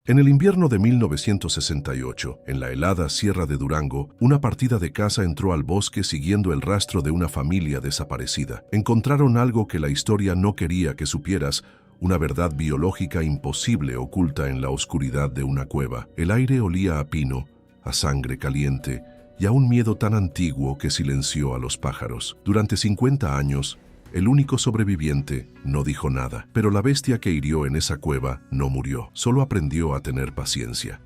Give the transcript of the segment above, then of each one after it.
En el invierno de 1968, en la helada Sierra de Durango, una partida de caza entró al bosque siguiendo el rastro de una familia desaparecida. Encontraron algo que la historia no quería que supieras, una verdad biológica imposible oculta en la oscuridad de una cueva. El aire olía a pino, a sangre caliente y a un miedo tan antiguo que silenció a los pájaros. Durante 50 años, el único sobreviviente no dijo nada, pero la bestia que hirió en esa cueva no murió, solo aprendió a tener paciencia.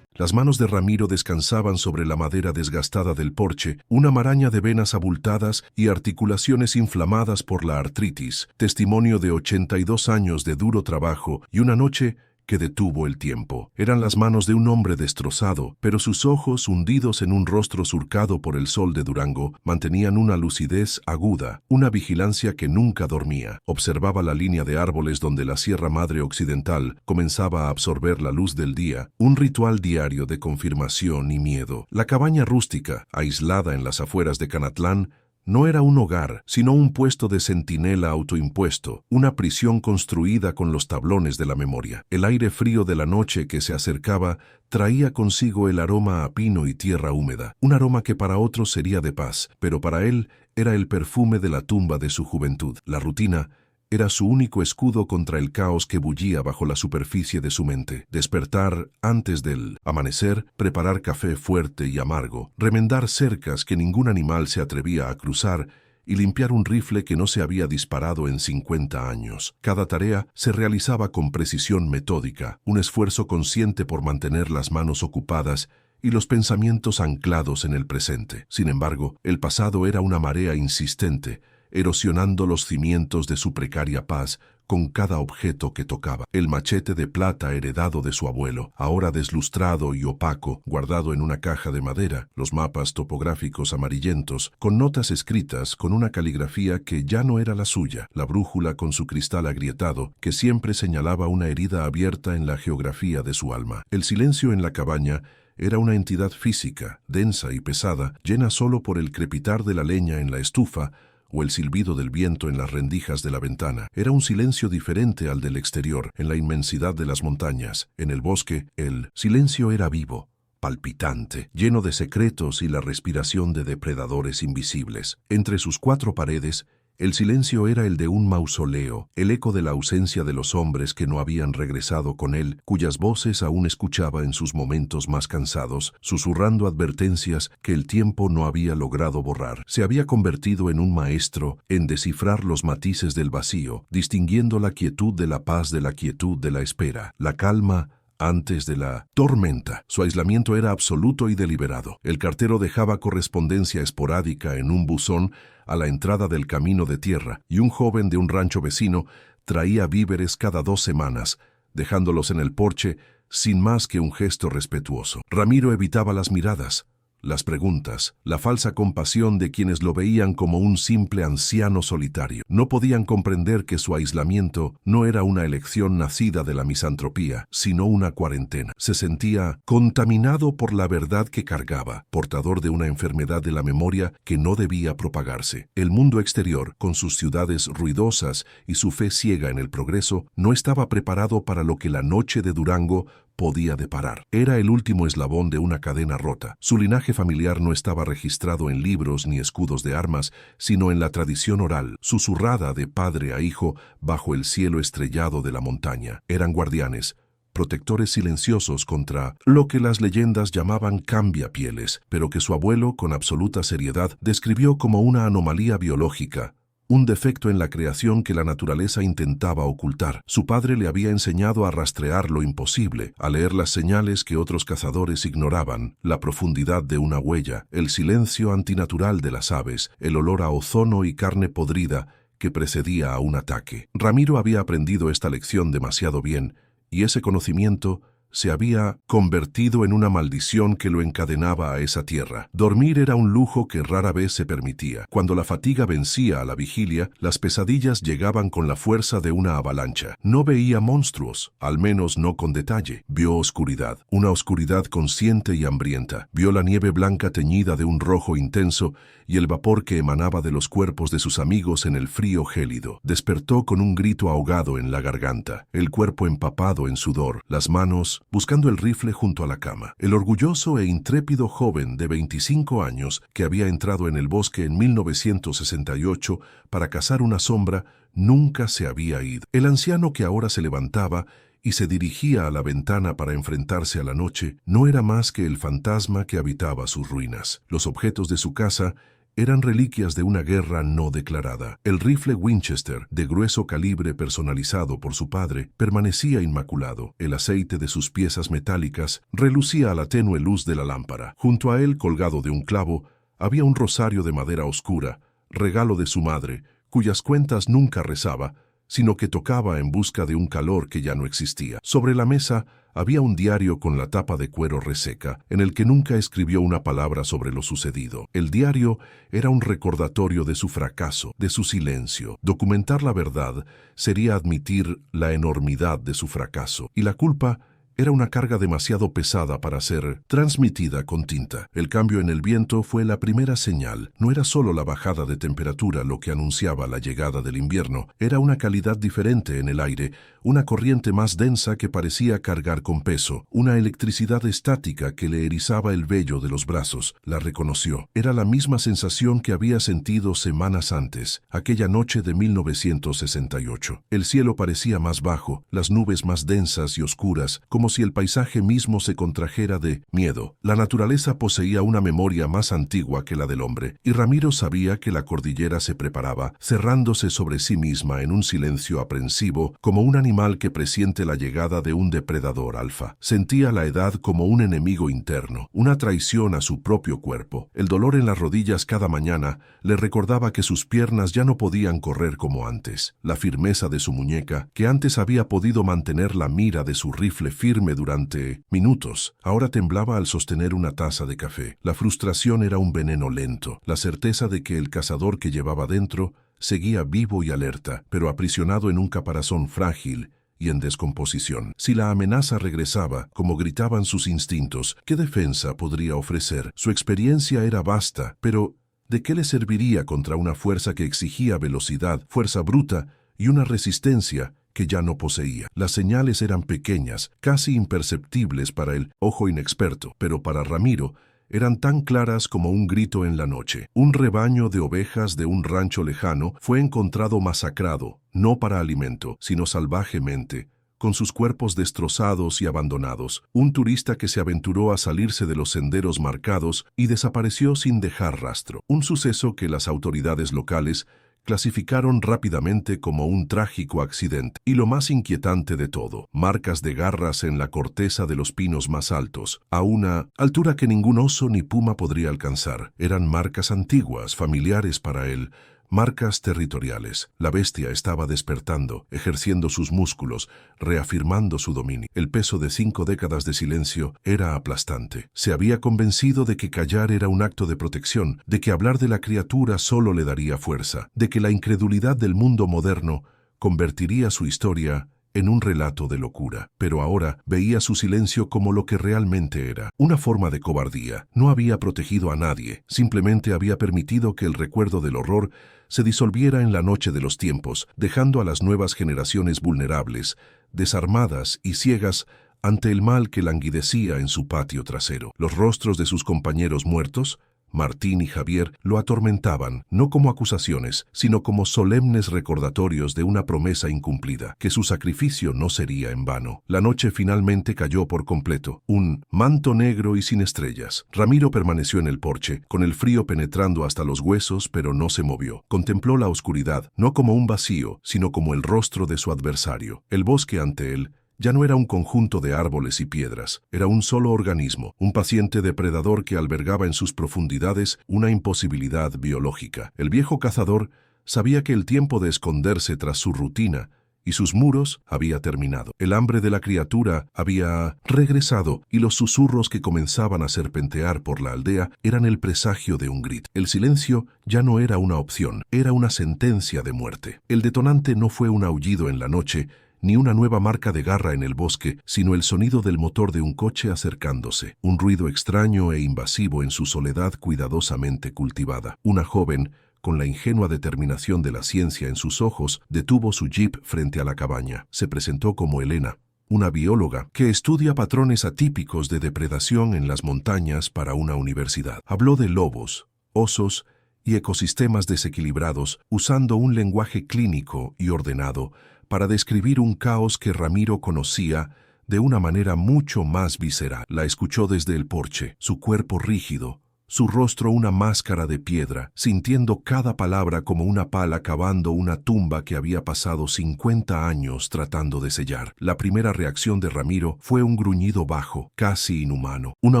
Las manos de Ramiro descansaban sobre la madera desgastada del porche, una maraña de venas abultadas y articulaciones inflamadas por la artritis, testimonio de 82 años de duro trabajo y una noche que detuvo el tiempo. Eran las manos de un hombre destrozado, pero sus ojos, hundidos en un rostro surcado por el sol de Durango, mantenían una lucidez aguda, una vigilancia que nunca dormía. Observaba la línea de árboles donde la Sierra Madre Occidental comenzaba a absorber la luz del día, un ritual diario de confirmación y miedo. La cabaña rústica, aislada en las afueras de Canatlán, no era un hogar, sino un puesto de centinela autoimpuesto, una prisión construida con los tablones de la memoria. El aire frío de la noche que se acercaba traía consigo el aroma a pino y tierra húmeda, un aroma que para otros sería de paz, pero para él era el perfume de la tumba de su juventud. La rutina era su único escudo contra el caos que bullía bajo la superficie de su mente. Despertar antes del amanecer, preparar café fuerte y amargo, remendar cercas que ningún animal se atrevía a cruzar y limpiar un rifle que no se había disparado en 50 años. Cada tarea se realizaba con precisión metódica, un esfuerzo consciente por mantener las manos ocupadas y los pensamientos anclados en el presente. Sin embargo, el pasado era una marea insistente, erosionando los cimientos de su precaria paz con cada objeto que tocaba. El machete de plata heredado de su abuelo, ahora deslustrado y opaco, guardado en una caja de madera, los mapas topográficos amarillentos, con notas escritas con una caligrafía que ya no era la suya, la brújula con su cristal agrietado, que siempre señalaba una herida abierta en la geografía de su alma. El silencio en la cabaña era una entidad física, densa y pesada, llena solo por el crepitar de la leña en la estufa o el silbido del viento en las rendijas de la ventana. Era un silencio diferente al del exterior, en la inmensidad de las montañas. En el bosque, el silencio era vivo, palpitante, lleno de secretos y la respiración de depredadores invisibles. Entre sus cuatro paredes, el silencio era el de un mausoleo, el eco de la ausencia de los hombres que no habían regresado con él, cuyas voces aún escuchaba en sus momentos más cansados, susurrando advertencias que el tiempo no había logrado borrar. Se había convertido en un maestro en descifrar los matices del vacío, distinguiendo la quietud de la paz de la quietud de la espera, la calma antes de la tormenta. Su aislamiento era absoluto y deliberado. El cartero dejaba correspondencia esporádica en un buzón a la entrada del camino de tierra, y un joven de un rancho vecino traía víveres cada 2 semanas, dejándolos en el porche sin más que un gesto respetuoso. Ramiro evitaba las miradas, las preguntas, la falsa compasión de quienes lo veían como un simple anciano solitario. No podían comprender que su aislamiento no era una elección nacida de la misantropía, sino una cuarentena. Se sentía contaminado por la verdad que cargaba, portador de una enfermedad de la memoria que no debía propagarse. El mundo exterior, con sus ciudades ruidosas y su fe ciega en el progreso, no estaba preparado para lo que la noche de Durango podía deparar. Era el último eslabón de una cadena rota. Su linaje familiar no estaba registrado en libros ni escudos de armas, sino en la tradición oral, susurrada de padre a hijo bajo el cielo estrellado de la montaña. Eran guardianes, protectores silenciosos contra lo que las leyendas llamaban cambiapieles, pero que su abuelo, con absoluta seriedad, describió como una anomalía biológica, un defecto en la creación que la naturaleza intentaba ocultar. Su padre le había enseñado a rastrear lo imposible, a leer las señales que otros cazadores ignoraban, la profundidad de una huella, el silencio antinatural de las aves, el olor a ozono y carne podrida que precedía a un ataque. Ramiro había aprendido esta lección demasiado bien, y ese conocimiento se había convertido en una maldición que lo encadenaba a esa tierra. Dormir era un lujo que rara vez se permitía. Cuando la fatiga vencía a la vigilia, las pesadillas llegaban con la fuerza de una avalancha. No veía monstruos, al menos no con detalle. Vio oscuridad, una oscuridad consciente y hambrienta. Vio la nieve blanca teñida de un rojo intenso y el vapor que emanaba de los cuerpos de sus amigos en el frío gélido. Despertó con un grito ahogado en la garganta, el cuerpo empapado en sudor, las manos buscando el rifle junto a la cama. El orgulloso e intrépido joven de 25 años que había entrado en el bosque en 1968 para cazar una sombra nunca se había ido. El anciano que ahora se levantaba y se dirigía a la ventana para enfrentarse a la noche no era más que el fantasma que habitaba sus ruinas. Los objetos de su casa eran reliquias de una guerra no declarada. El rifle Winchester, de grueso calibre personalizado por su padre, permanecía inmaculado. El aceite de sus piezas metálicas relucía a la tenue luz de la lámpara. Junto a él, colgado de un clavo, había un rosario de madera oscura, regalo de su madre, cuyas cuentas nunca rezaba, sino que tocaba en busca de un calor que ya no existía. Sobre la mesa había un diario con la tapa de cuero reseca, en el que nunca escribió una palabra sobre lo sucedido. El diario era un recordatorio de su fracaso, de su silencio. Documentar la verdad sería admitir la enormidad de su fracaso, y la culpa era una carga demasiado pesada para ser transmitida con tinta. El cambio en el viento fue la primera señal. No era solo la bajada de temperatura lo que anunciaba la llegada del invierno. Era una calidad diferente en el aire, una corriente más densa que parecía cargar con peso, una electricidad estática que le erizaba el vello de los brazos. La reconoció. Era la misma sensación que había sentido semanas antes, aquella noche de 1968. El cielo parecía más bajo, las nubes más densas y oscuras, como si el paisaje mismo se contrajera de miedo. La naturaleza poseía una memoria más antigua que la del hombre, y Ramiro sabía que la cordillera se preparaba, cerrándose sobre sí misma en un silencio aprensivo, como un animal que presiente la llegada de un depredador alfa. Sentía la edad como un enemigo interno, una traición a su propio cuerpo. El dolor en las rodillas cada mañana le recordaba que sus piernas ya no podían correr como antes. La firmeza de su muñeca, que antes había podido mantener la mira de su rifle firme durante minutos, ahora temblaba al sostener una taza de café. La frustración era un veneno lento, la certeza de que el cazador que llevaba dentro seguía vivo y alerta, pero aprisionado en un caparazón frágil y en descomposición. Si la amenaza regresaba, como gritaban sus instintos, ¿qué defensa podría ofrecer? Su experiencia era vasta, pero ¿de qué le serviría contra una fuerza que exigía velocidad, fuerza bruta y una resistencia que ya no poseía? Las señales eran pequeñas, casi imperceptibles para el ojo inexperto, pero para Ramiro eran tan claras como un grito en la noche. Un rebaño de ovejas de un rancho lejano fue encontrado masacrado, no para alimento, sino salvajemente, con sus cuerpos destrozados y abandonados. Un turista que se aventuró a salirse de los senderos marcados y desapareció sin dejar rastro. Un suceso que las autoridades locales clasificaron rápidamente como un trágico accidente. Y lo más inquietante de todo, marcas de garras en la corteza de los pinos más altos, a una altura que ningún oso ni puma podría alcanzar. Eran marcas antiguas, familiares para él, marcas territoriales. La bestia estaba despertando, ejerciendo sus músculos, reafirmando su dominio. El peso de 5 décadas de silencio era aplastante. Se había convencido de que callar era un acto de protección, de que hablar de la criatura solo le daría fuerza, de que la incredulidad del mundo moderno convertiría su historia en un relato de locura. Pero ahora veía su silencio como lo que realmente era, una forma de cobardía. No había protegido a nadie, simplemente había permitido que el recuerdo del horror se disolviera en la noche de los tiempos, dejando a las nuevas generaciones vulnerables, desarmadas y ciegas ante el mal que languidecía en su patio trasero. Los rostros de sus compañeros muertos, Martín y Javier, lo atormentaban, no como acusaciones, sino como solemnes recordatorios de una promesa incumplida, que su sacrificio no sería en vano. La noche finalmente cayó por completo, un manto negro y sin estrellas. Ramiro permaneció en el porche, con el frío penetrando hasta los huesos, pero no se movió. Contempló la oscuridad, no como un vacío, sino como el rostro de su adversario. El bosque ante él ya no era un conjunto de árboles y piedras, era un solo organismo, un paciente depredador que albergaba en sus profundidades una imposibilidad biológica. El viejo cazador sabía que el tiempo de esconderse tras su rutina y sus muros había terminado. El hambre de la criatura había regresado y los susurros que comenzaban a serpentear por la aldea eran el presagio de un grito. El silencio ya no era una opción, era una sentencia de muerte. El detonante no fue un aullido en la noche, ni una nueva marca de garra en el bosque, sino el sonido del motor de un coche acercándose, un ruido extraño e invasivo en su soledad cuidadosamente cultivada. Una joven, con la ingenua determinación de la ciencia en sus ojos, detuvo su jeep frente a la cabaña. Se presentó como Elena, una bióloga que estudia patrones atípicos de depredación en las montañas para una universidad. Habló de lobos, osos y ecosistemas desequilibrados, usando un lenguaje clínico y ordenado para describir un caos que Ramiro conocía de una manera mucho más visceral. La escuchó desde el porche, su cuerpo rígido, su rostro una máscara de piedra, sintiendo cada palabra como una pala cavando una tumba que había pasado 50 años tratando de sellar. La primera reacción de Ramiro fue un gruñido bajo, casi inhumano, una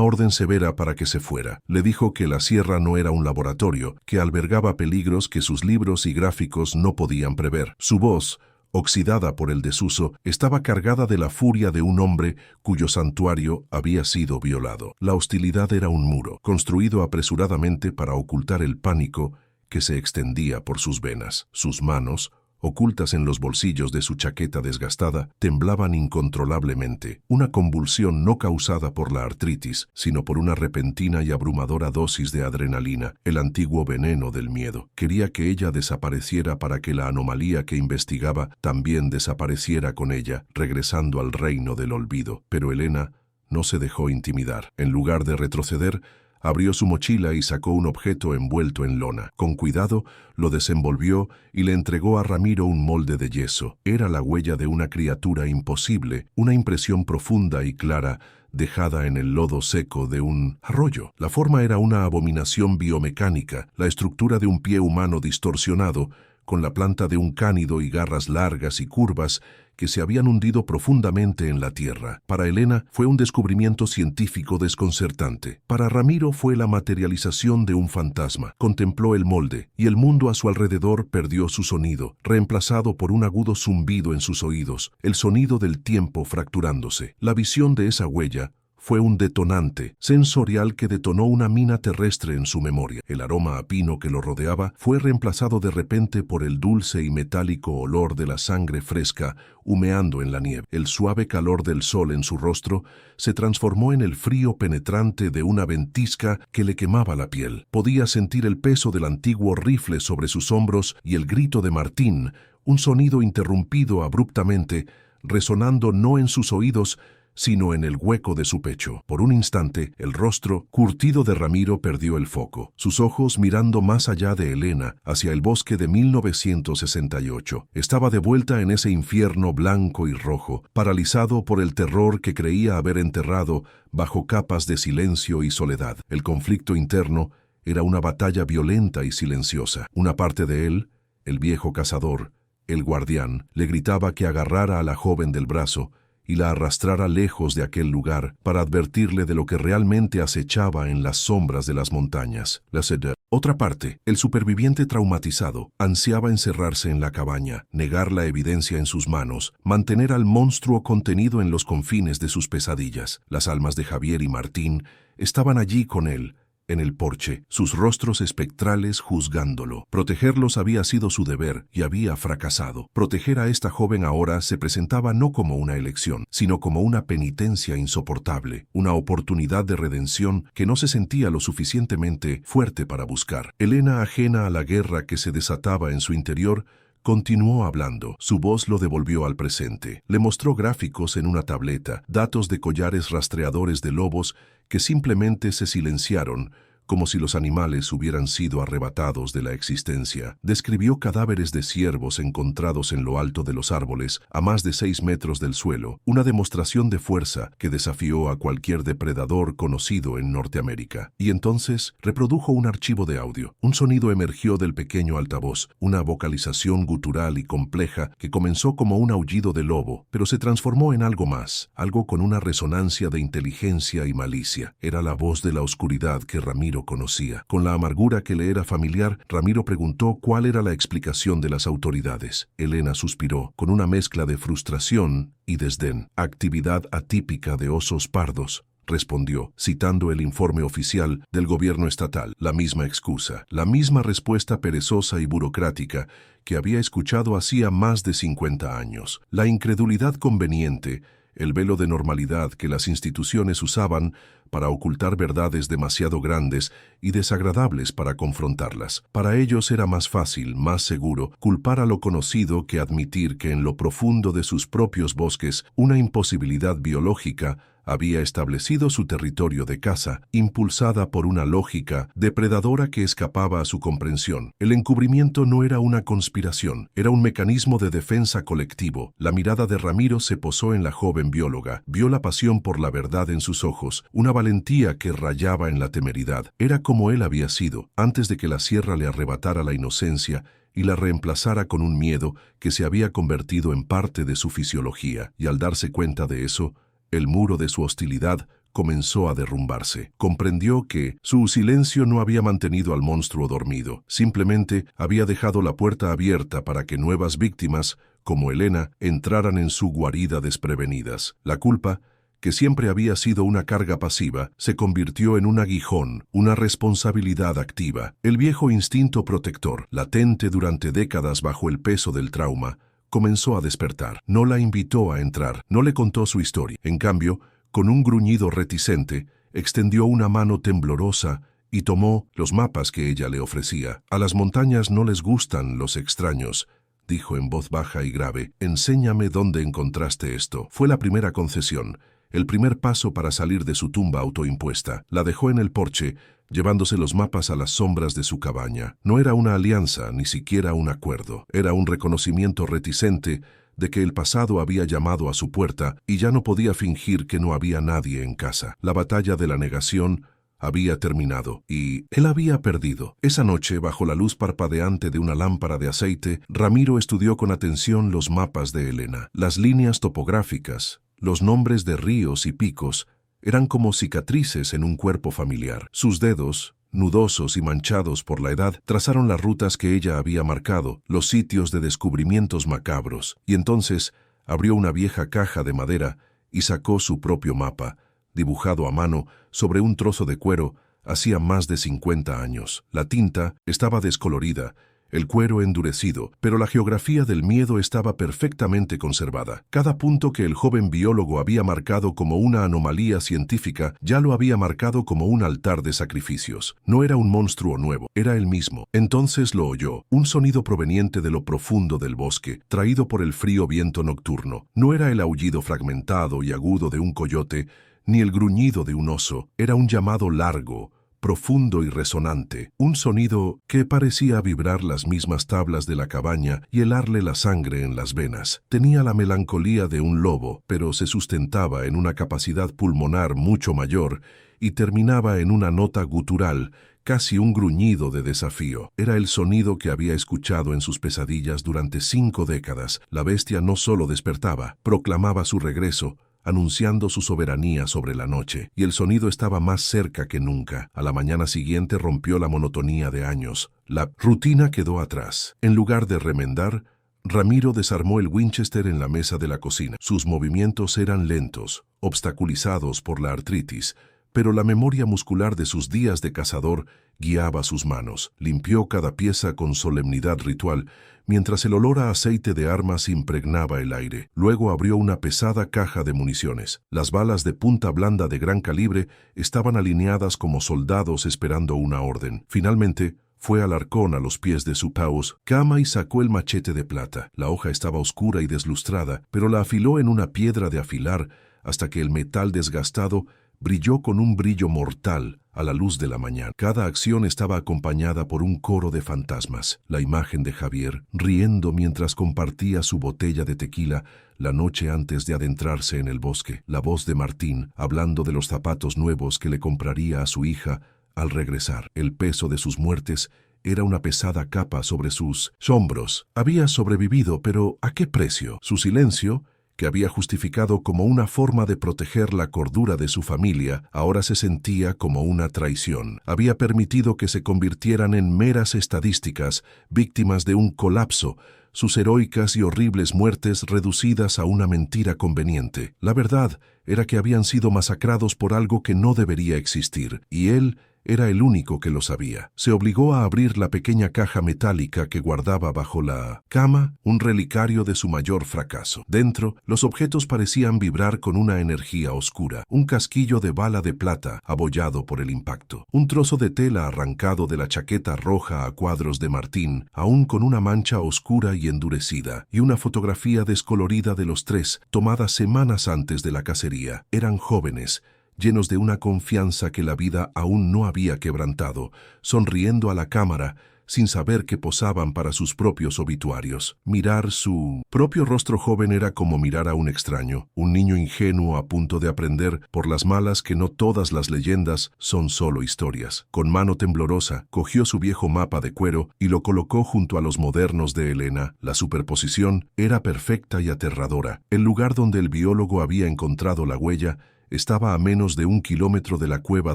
orden severa para que se fuera. Le dijo que la sierra no era un laboratorio, que albergaba peligros que sus libros y gráficos no podían prever. Su voz, oxidada por el desuso, estaba cargada de la furia de un hombre cuyo santuario había sido violado. La hostilidad era un muro, construido apresuradamente para ocultar el pánico que se extendía por sus venas. Sus manos, ocultas en los bolsillos de su chaqueta desgastada, temblaban incontrolablemente, una convulsión no causada por la artritis, sino por una repentina y abrumadora dosis de adrenalina, el antiguo veneno del miedo. Quería que ella desapareciera para que la anomalía que investigaba también desapareciera con ella, regresando al reino del olvido. Pero Elena no se dejó intimidar. En lugar de retroceder, abrió su mochila y sacó un objeto envuelto en lona. Con cuidado, lo desenvolvió y le entregó a Ramiro un molde de yeso. Era la huella de una criatura imposible, una impresión profunda y clara, dejada en el lodo seco de un arroyo. La forma era una abominación biomecánica, la estructura de un pie humano distorsionado, con la planta de un cánido y garras largas y curvas que se habían hundido profundamente en la tierra. Para Elena fue un descubrimiento científico desconcertante. Para Ramiro fue la materialización de un fantasma. Contempló el molde, y el mundo a su alrededor perdió su sonido, reemplazado por un agudo zumbido en sus oídos, el sonido del tiempo fracturándose. La visión de esa huella fue un detonante sensorial que detonó una mina terrestre en su memoria. El aroma a pino que lo rodeaba fue reemplazado de repente por el dulce y metálico olor de la sangre fresca humeando en la nieve. El suave calor del sol en su rostro se transformó en el frío penetrante de una ventisca que le quemaba la piel. Podía sentir el peso del antiguo rifle sobre sus hombros y el grito de Martín, un sonido interrumpido abruptamente, resonando no en sus oídos, sino en el hueco de su pecho. Por un instante, el rostro curtido de Ramiro perdió el foco, sus ojos mirando más allá de Elena, hacia el bosque de 1968. Estaba de vuelta en ese infierno blanco y rojo, paralizado por el terror que creía haber enterrado bajo capas de silencio y soledad. El conflicto interno era una batalla violenta y silenciosa. Una parte de él, el viejo cazador, el guardián, le gritaba que agarrara a la joven del brazo y la arrastrara lejos de aquel lugar para advertirle de lo que realmente acechaba en las sombras de las montañas. La sed. Otra parte, el superviviente traumatizado, ansiaba encerrarse en la cabaña, negar la evidencia en sus manos, mantener al monstruo contenido en los confines de sus pesadillas. Las almas de Javier y Martín estaban allí con él, en el porche, sus rostros espectrales juzgándolo. Protegerlos había sido su deber y había fracasado. Proteger a esta joven ahora se presentaba no como una elección, sino como una penitencia insoportable, una oportunidad de redención que no se sentía lo suficientemente fuerte para buscar. Elena, ajena a la guerra que se desataba en su interior, continuó hablando. Su voz lo devolvió al presente. Le mostró gráficos en una tableta, datos de collares rastreadores de lobos que simplemente se silenciaron, como si los animales hubieran sido arrebatados de la existencia. Describió cadáveres de ciervos encontrados en lo alto de los árboles, a más de 6 metros del suelo, una demostración de fuerza que desafió a cualquier depredador conocido en Norteamérica. Y entonces reprodujo un archivo de audio. Un sonido emergió del pequeño altavoz, una vocalización gutural y compleja que comenzó como un aullido de lobo, pero se transformó en algo más, algo con una resonancia de inteligencia y malicia. Era la voz de la oscuridad que Ramiro Ramiro conocía. Con la amargura que le era familiar, Ramiro preguntó cuál era la explicación de las autoridades. Elena suspiró, con una mezcla de frustración y desdén. Actividad atípica de osos pardos, respondió, citando el informe oficial del gobierno estatal. La misma excusa, la misma respuesta perezosa y burocrática que había escuchado hacía más de 50 años. La incredulidad conveniente, el velo de normalidad que las instituciones usaban para ocultar verdades demasiado grandes y desagradables para confrontarlas. Para ellos era más fácil, más seguro, culpar a lo conocido que admitir que en lo profundo de sus propios bosques una imposibilidad biológica había establecido su territorio de caza, impulsada por una lógica depredadora que escapaba a su comprensión. El encubrimiento no era una conspiración, era un mecanismo de defensa colectivo. La mirada de Ramiro se posó en la joven bióloga, vio la pasión por la verdad en sus ojos, una valentía que rayaba en la temeridad. Era como él había sido, antes de que la sierra le arrebatara la inocencia y la reemplazara con un miedo que se había convertido en parte de su fisiología. Y al darse cuenta de eso, el muro de su hostilidad comenzó a derrumbarse. Comprendió que su silencio no había mantenido al monstruo dormido, simplemente había dejado la puerta abierta para que nuevas víctimas, como Elena, entraran en su guarida desprevenidas. La culpa, que siempre había sido una carga pasiva, se convirtió en un aguijón, una responsabilidad activa. El viejo instinto protector, latente durante décadas bajo el peso del trauma, comenzó a despertar. No la invitó a entrar, no le contó su historia. En cambio, con un gruñido reticente, extendió una mano temblorosa y tomó los mapas que ella le ofrecía. A las montañas no les gustan los extraños, dijo en voz baja y grave. Enséñame dónde encontraste esto. Fue la primera concesión, el primer paso para salir de su tumba autoimpuesta. La dejó en el porche, llevándose los mapas a las sombras de su cabaña. No era una alianza, ni siquiera un acuerdo. Era un reconocimiento reticente de que el pasado había llamado a su puerta y ya no podía fingir que no había nadie en casa. La batalla de la negación había terminado y él había perdido. Esa noche, bajo la luz parpadeante de una lámpara de aceite, Ramiro estudió con atención los mapas de Elena. Las líneas topográficas, los nombres de ríos y picos, eran como cicatrices en un cuerpo familiar. Sus dedos, nudosos y manchados por la edad, trazaron las rutas que ella había marcado, los sitios de descubrimientos macabros, y entonces abrió una vieja caja de madera y sacó su propio mapa, dibujado a mano sobre un trozo de cuero hacía más de 50 años. La tinta estaba descolorida, el cuero endurecido, pero la geografía del miedo estaba perfectamente conservada. Cada punto que el joven biólogo había marcado como una anomalía científica ya lo había marcado como un altar de sacrificios. No era un monstruo nuevo, era el mismo. Entonces lo oyó, un sonido proveniente de lo profundo del bosque, traído por el frío viento nocturno. No era el aullido fragmentado y agudo de un coyote, ni el gruñido de un oso. Era un llamado largo, profundo y resonante, un sonido que parecía vibrar las mismas tablas de la cabaña y helarle la sangre en las venas. Tenía la melancolía de un lobo, pero se sustentaba en una capacidad pulmonar mucho mayor y terminaba en una nota gutural, casi un gruñido de desafío. Era el sonido que había escuchado en sus pesadillas durante 5 décadas. La bestia no solo despertaba, proclamaba su regreso, anunciando su soberanía sobre la noche, y el sonido estaba más cerca que nunca. A la mañana siguiente rompió la monotonía de años. La rutina quedó atrás. En lugar de remendar, Ramiro desarmó el Winchester en la mesa de la cocina. Sus movimientos eran lentos, obstaculizados por la artritis, pero la memoria muscular de sus días de cazador guiaba sus manos. Limpió cada pieza con solemnidad ritual, mientras el olor a aceite de armas impregnaba el aire. Luego abrió una pesada caja de municiones. Las balas de punta blanda de gran calibre estaban alineadas como soldados esperando una orden. Finalmente, fue al arcón a los pies de su paus, cama y sacó el machete de plata. La hoja estaba oscura y deslustrada, pero la afiló en una piedra de afilar hasta que el metal desgastado brilló con un brillo mortal a la luz de la mañana. Cada acción estaba acompañada por un coro de fantasmas. La imagen de Javier, riendo mientras compartía su botella de tequila la noche antes de adentrarse en el bosque. La voz de Martín, hablando de los zapatos nuevos que le compraría a su hija al regresar. El peso de sus muertes era una pesada capa sobre sus hombros. Había sobrevivido, pero ¿a qué precio? Su silencio, que había justificado como una forma de proteger la cordura de su familia, ahora se sentía como una traición. Había permitido que se convirtieran en meras estadísticas, víctimas de un colapso, sus heroicas y horribles muertes reducidas a una mentira conveniente. La verdad era que habían sido masacrados por algo que no debería existir, y él era el único que lo sabía. Se obligó a abrir la pequeña caja metálica que guardaba bajo la cama, un relicario de su mayor fracaso. Dentro, los objetos parecían vibrar con una energía oscura. Un casquillo de bala de plata, abollado por el impacto. Un trozo de tela arrancado de la chaqueta roja a cuadros de Martín, aún con una mancha oscura y endurecida. Y una fotografía descolorida de los tres, tomada semanas antes de la cacería. Eran jóvenes, llenos de una confianza que la vida aún no había quebrantado, sonriendo a la cámara, sin saber que posaban para sus propios obituarios. Mirar su propio rostro joven era como mirar a un extraño, un niño ingenuo a punto de aprender por las malas que no todas las leyendas son solo historias. Con mano temblorosa, cogió su viejo mapa de cuero y lo colocó junto a los modernos de Elena. La superposición era perfecta y aterradora. El lugar donde el biólogo había encontrado la huella estaba a menos de 1 kilómetro de la cueva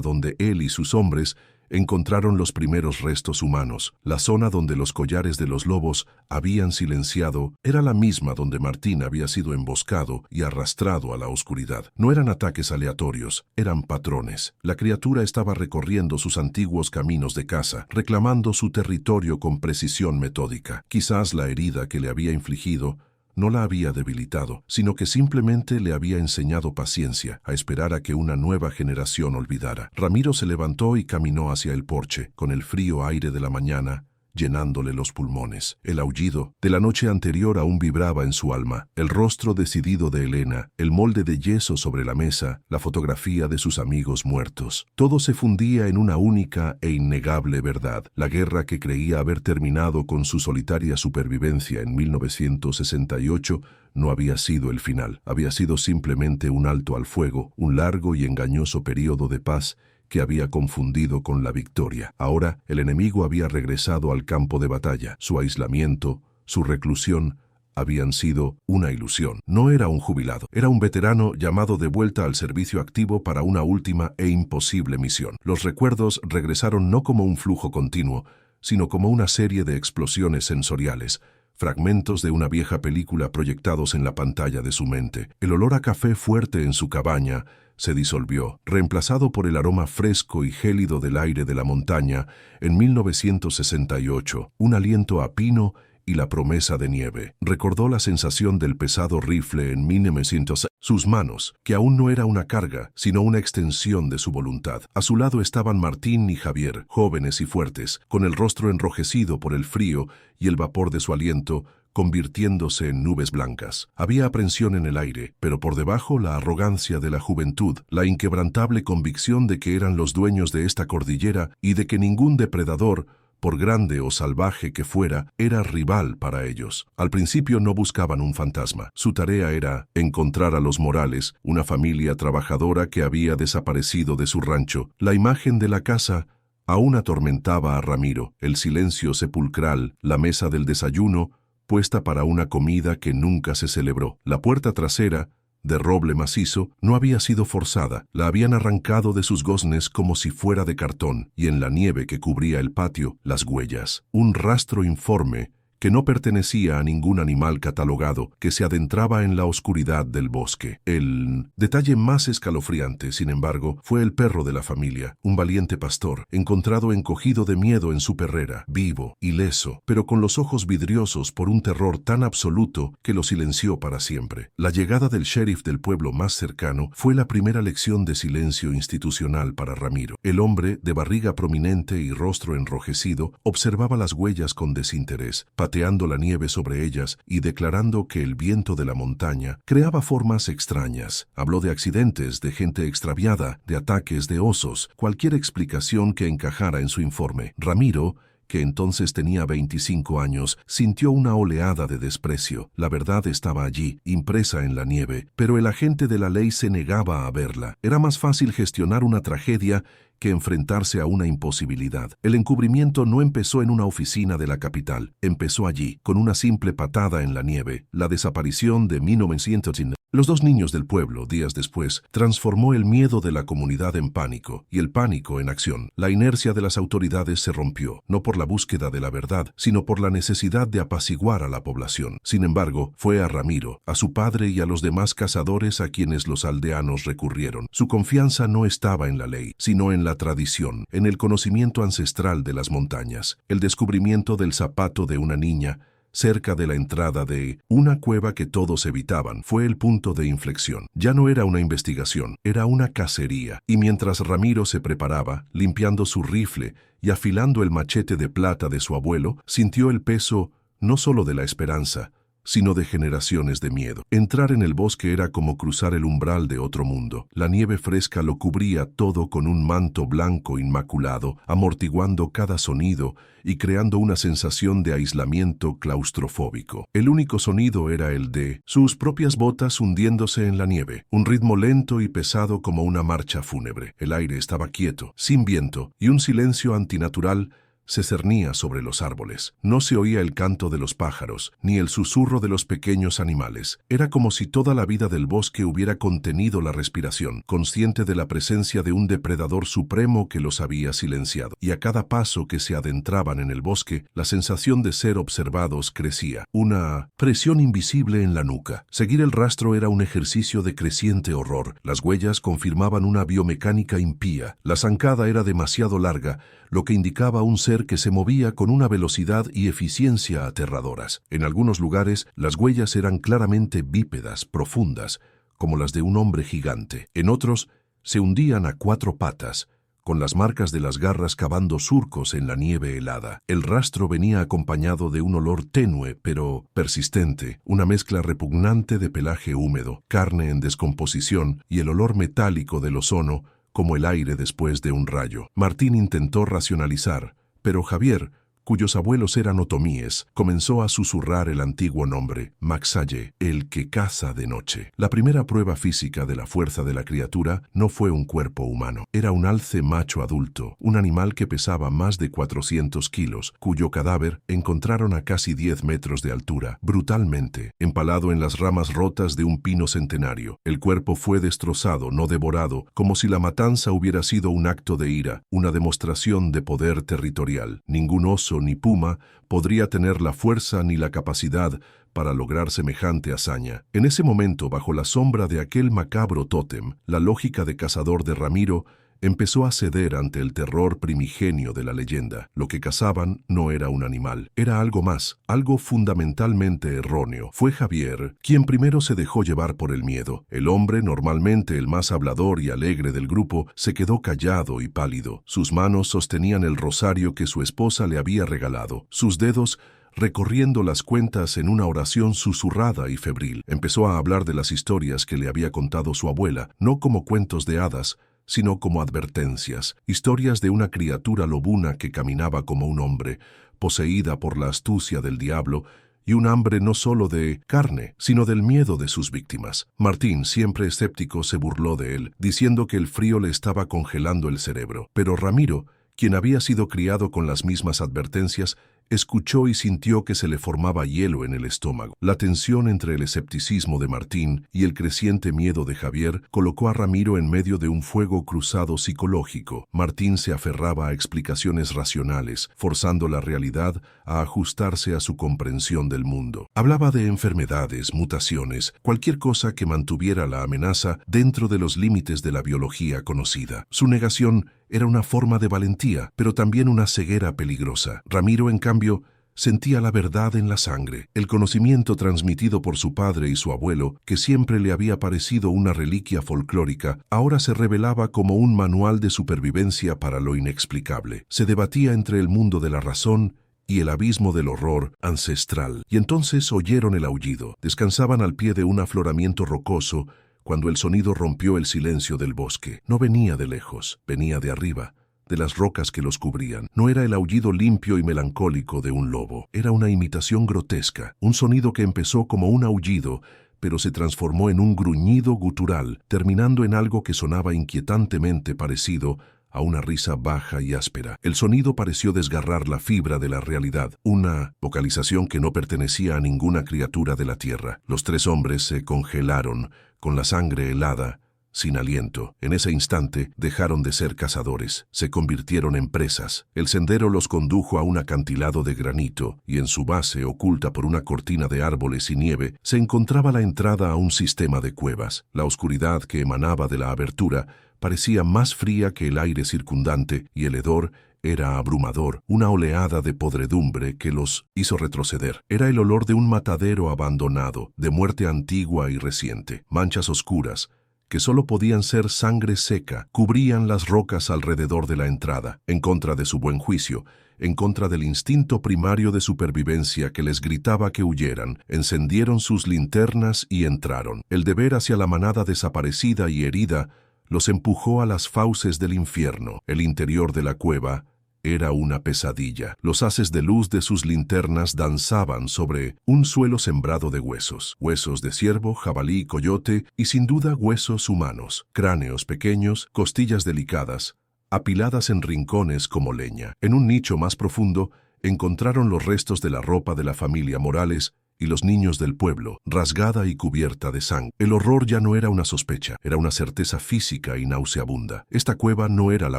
donde él y sus hombres encontraron los primeros restos humanos. La zona donde los collares de los lobos habían silenciado era la misma donde Martín había sido emboscado y arrastrado a la oscuridad. No eran ataques aleatorios, eran patrones. La criatura estaba recorriendo sus antiguos caminos de caza, reclamando su territorio con precisión metódica. Quizás la herida que le había infligido no la había debilitado, sino que simplemente le había enseñado paciencia, a esperar a que una nueva generación olvidara. Ramiro se levantó y caminó hacia el porche, con el frío aire de la mañana llenándole los pulmones. El aullido de la noche anterior aún vibraba en su alma. El rostro decidido de Elena, el molde de yeso sobre la mesa, la fotografía de sus amigos muertos. Todo se fundía en una única e innegable verdad. La guerra que creía haber terminado con su solitaria supervivencia en 1968 no había sido el final. Había sido simplemente un alto al fuego, un largo y engañoso periodo de paz que había confundido con la victoria. Ahora el enemigo había regresado al campo de batalla. Su aislamiento, su reclusión, habían sido una ilusión. No era un jubilado, era un veterano llamado de vuelta al servicio activo para una última e imposible misión. Los recuerdos regresaron no como un flujo continuo, sino como una serie de explosiones sensoriales, fragmentos de una vieja película proyectados en la pantalla de su mente. El olor a café fuerte en su cabaña se disolvió, reemplazado por el aroma fresco y gélido del aire de la montaña en 1968, un aliento a pino y la promesa de nieve. Recordó la sensación del pesado rifle en 1900. Sus manos, que aún no era una carga, sino una extensión de su voluntad. A su lado estaban Martín y Javier, jóvenes y fuertes, con el rostro enrojecido por el frío y el vapor de su aliento, convirtiéndose en nubes blancas. Había aprensión en el aire, pero por debajo la arrogancia de la juventud, la inquebrantable convicción de que eran los dueños de esta cordillera y de que ningún depredador, por grande o salvaje que fuera, era rival para ellos. Al principio no buscaban un fantasma. Su tarea era encontrar a los Morales, una familia trabajadora que había desaparecido de su rancho. La imagen de la casa aún atormentaba a Ramiro. El silencio sepulcral, la mesa del desayuno, puesta para una comida que nunca se celebró. La puerta trasera, de roble macizo, no había sido forzada. La habían arrancado de sus goznes como si fuera de cartón, y en la nieve que cubría el patio, las huellas. Un rastro informe que no pertenecía a ningún animal catalogado, que se adentraba en la oscuridad del bosque. El detalle más escalofriante, sin embargo, fue el perro de la familia, un valiente pastor, encontrado encogido de miedo en su perrera, vivo, ileso, pero con los ojos vidriosos por un terror tan absoluto que lo silenció para siempre. La llegada del sheriff del pueblo más cercano fue la primera lección de silencio institucional para Ramiro. El hombre, de barriga prominente y rostro enrojecido, observaba las huellas con desinterés, pateando la nieve sobre ellas y declarando que el viento de la montaña creaba formas extrañas. Habló de accidentes, de gente extraviada, de ataques de osos, cualquier explicación que encajara en su informe. Ramiro, que entonces tenía 25 años, sintió una oleada de desprecio. La verdad estaba allí, impresa en la nieve, pero el agente de la ley se negaba a verla. Era más fácil gestionar una tragedia que enfrentarse a una imposibilidad. El encubrimiento no empezó en una oficina de la capital, empezó allí, con una simple patada en la nieve. La desaparición de 1909. Los dos niños del pueblo, días después, transformó el miedo de la comunidad en pánico, y el pánico en acción. La inercia de las autoridades se rompió, no por la búsqueda de la verdad, sino por la necesidad de apaciguar a la población. Sin embargo, fue a Ramiro, a su padre y a los demás cazadores a quienes los aldeanos recurrieron. Su confianza no estaba en la ley, sino en la tradición, en el conocimiento ancestral de las montañas. El descubrimiento del zapato de una niña, cerca de la entrada de una cueva que todos evitaban, fue el punto de inflexión. Ya no era una investigación, era una cacería. Y mientras Ramiro se preparaba, limpiando su rifle y afilando el machete de plata de su abuelo, sintió el peso no solo de la esperanza, sino de generaciones de miedo. Entrar en el bosque era como cruzar el umbral de otro mundo. La nieve fresca lo cubría todo con un manto blanco inmaculado, amortiguando cada sonido y creando una sensación de aislamiento claustrofóbico. El único sonido era el de sus propias botas hundiéndose en la nieve, un ritmo lento y pesado como una marcha fúnebre. El aire estaba quieto, sin viento, y un silencio antinatural se cernía sobre los árboles. No se oía el canto de los pájaros, ni el susurro de los pequeños animales. Era como si toda la vida del bosque hubiera contenido la respiración, consciente de la presencia de un depredador supremo que los había silenciado. Y a cada paso que se adentraban en el bosque, la sensación de ser observados crecía. Una presión invisible en la nuca. Seguir el rastro era un ejercicio de creciente horror. Las huellas confirmaban una biomecánica impía. La zancada era demasiado larga, lo que indicaba un ser que se movía con una velocidad y eficiencia aterradoras. En algunos lugares, las huellas eran claramente bípedas, profundas, como las de un hombre gigante. En otros, se hundían a cuatro patas, con las marcas de las garras cavando surcos en la nieve helada. El rastro venía acompañado de un olor tenue, pero persistente, una mezcla repugnante de pelaje húmedo, carne en descomposición y el olor metálico del ozono, como el aire después de un rayo. Martín intentó racionalizar, pero Javier, cuyos abuelos eran otomíes, comenzó a susurrar el antiguo nombre, Maxaye, el que caza de noche. La primera prueba física de la fuerza de la criatura no fue un cuerpo humano. Era un alce macho adulto, un animal que pesaba más de 400 kilos, cuyo cadáver encontraron a casi 10 metros de altura, brutalmente, empalado en las ramas rotas de un pino centenario. El cuerpo fue destrozado, no devorado, como si la matanza hubiera sido un acto de ira, una demostración de poder territorial. Ningún oso ni puma podría tener la fuerza ni la capacidad para lograr semejante hazaña. En ese momento, bajo la sombra de aquel macabro tótem, la lógica de cazador de Ramiro empezó a ceder ante el terror primigenio de la leyenda. Lo que cazaban no era un animal, era algo más, algo fundamentalmente erróneo. Fue Javier quien primero se dejó llevar por el miedo. El hombre, normalmente el más hablador y alegre del grupo, se quedó callado y pálido. Sus manos sostenían el rosario que su esposa le había regalado. Sus dedos recorriendo las cuentas en una oración susurrada y febril. Empezó a hablar de las historias que le había contado su abuela, no como cuentos de hadas, sino como advertencias, historias de una criatura lobuna que caminaba como un hombre, poseída por la astucia del diablo y un hambre no solo de carne, sino del miedo de sus víctimas. Martín, siempre escéptico, se burló de él, diciendo que el frío le estaba congelando el cerebro. Pero Ramiro, quien había sido criado con las mismas advertencias, escuchó y sintió que se le formaba hielo en el estómago. La tensión entre el escepticismo de Martín y el creciente miedo de Javier colocó a Ramiro en medio de un fuego cruzado psicológico. Martín se aferraba a explicaciones racionales, forzando la realidad a ajustarse a su comprensión del mundo. Hablaba de enfermedades, mutaciones, cualquier cosa que mantuviera la amenaza dentro de los límites de la biología conocida. Su negación era una forma de valentía, pero también una ceguera peligrosa. Ramiro, en cambio, sentía la verdad en la sangre. El conocimiento transmitido por su padre y su abuelo, que siempre le había parecido una reliquia folclórica, ahora se revelaba como un manual de supervivencia para lo inexplicable. Se debatía entre el mundo de la razón y el abismo del horror ancestral. Y entonces oyeron el aullido. Descansaban al pie de un afloramiento rocoso, cuando el sonido rompió el silencio del bosque. No venía de lejos, venía de arriba, de las rocas que los cubrían. No era el aullido limpio y melancólico de un lobo, era una imitación grotesca, un sonido que empezó como un aullido, pero se transformó en un gruñido gutural, terminando en algo que sonaba inquietantemente parecido a una risa baja y áspera. El sonido pareció desgarrar la fibra de la realidad, una vocalización que no pertenecía a ninguna criatura de la tierra. Los tres hombres se congelaron, con la sangre helada, sin aliento. En ese instante dejaron de ser cazadores, se convirtieron en presas. El sendero los condujo a un acantilado de granito y en su base, oculta por una cortina de árboles y nieve, se encontraba la entrada a un sistema de cuevas. La oscuridad que emanaba de la abertura parecía más fría que el aire circundante y el hedor era abrumador, una oleada de podredumbre que los hizo retroceder. Era el olor de un matadero abandonado, de muerte antigua y reciente. Manchas oscuras, que solo podían ser sangre seca, cubrían las rocas alrededor de la entrada, en contra de su buen juicio, en contra del instinto primario de supervivencia que les gritaba que huyeran. Encendieron sus linternas y entraron. El deber hacia la manada desaparecida y herida los empujó a las fauces del infierno. El interior de la cueva era una pesadilla. Los haces de luz de sus linternas danzaban sobre un suelo sembrado de huesos. Huesos de ciervo, jabalí, coyote y sin duda huesos humanos. Cráneos pequeños, costillas delicadas, apiladas en rincones como leña. En un nicho más profundo encontraron los restos de la ropa de la familia Morales y los niños del pueblo, rasgada y cubierta de sangre. El horror ya no era una sospecha, era una certeza física y nauseabunda. Esta cueva no era la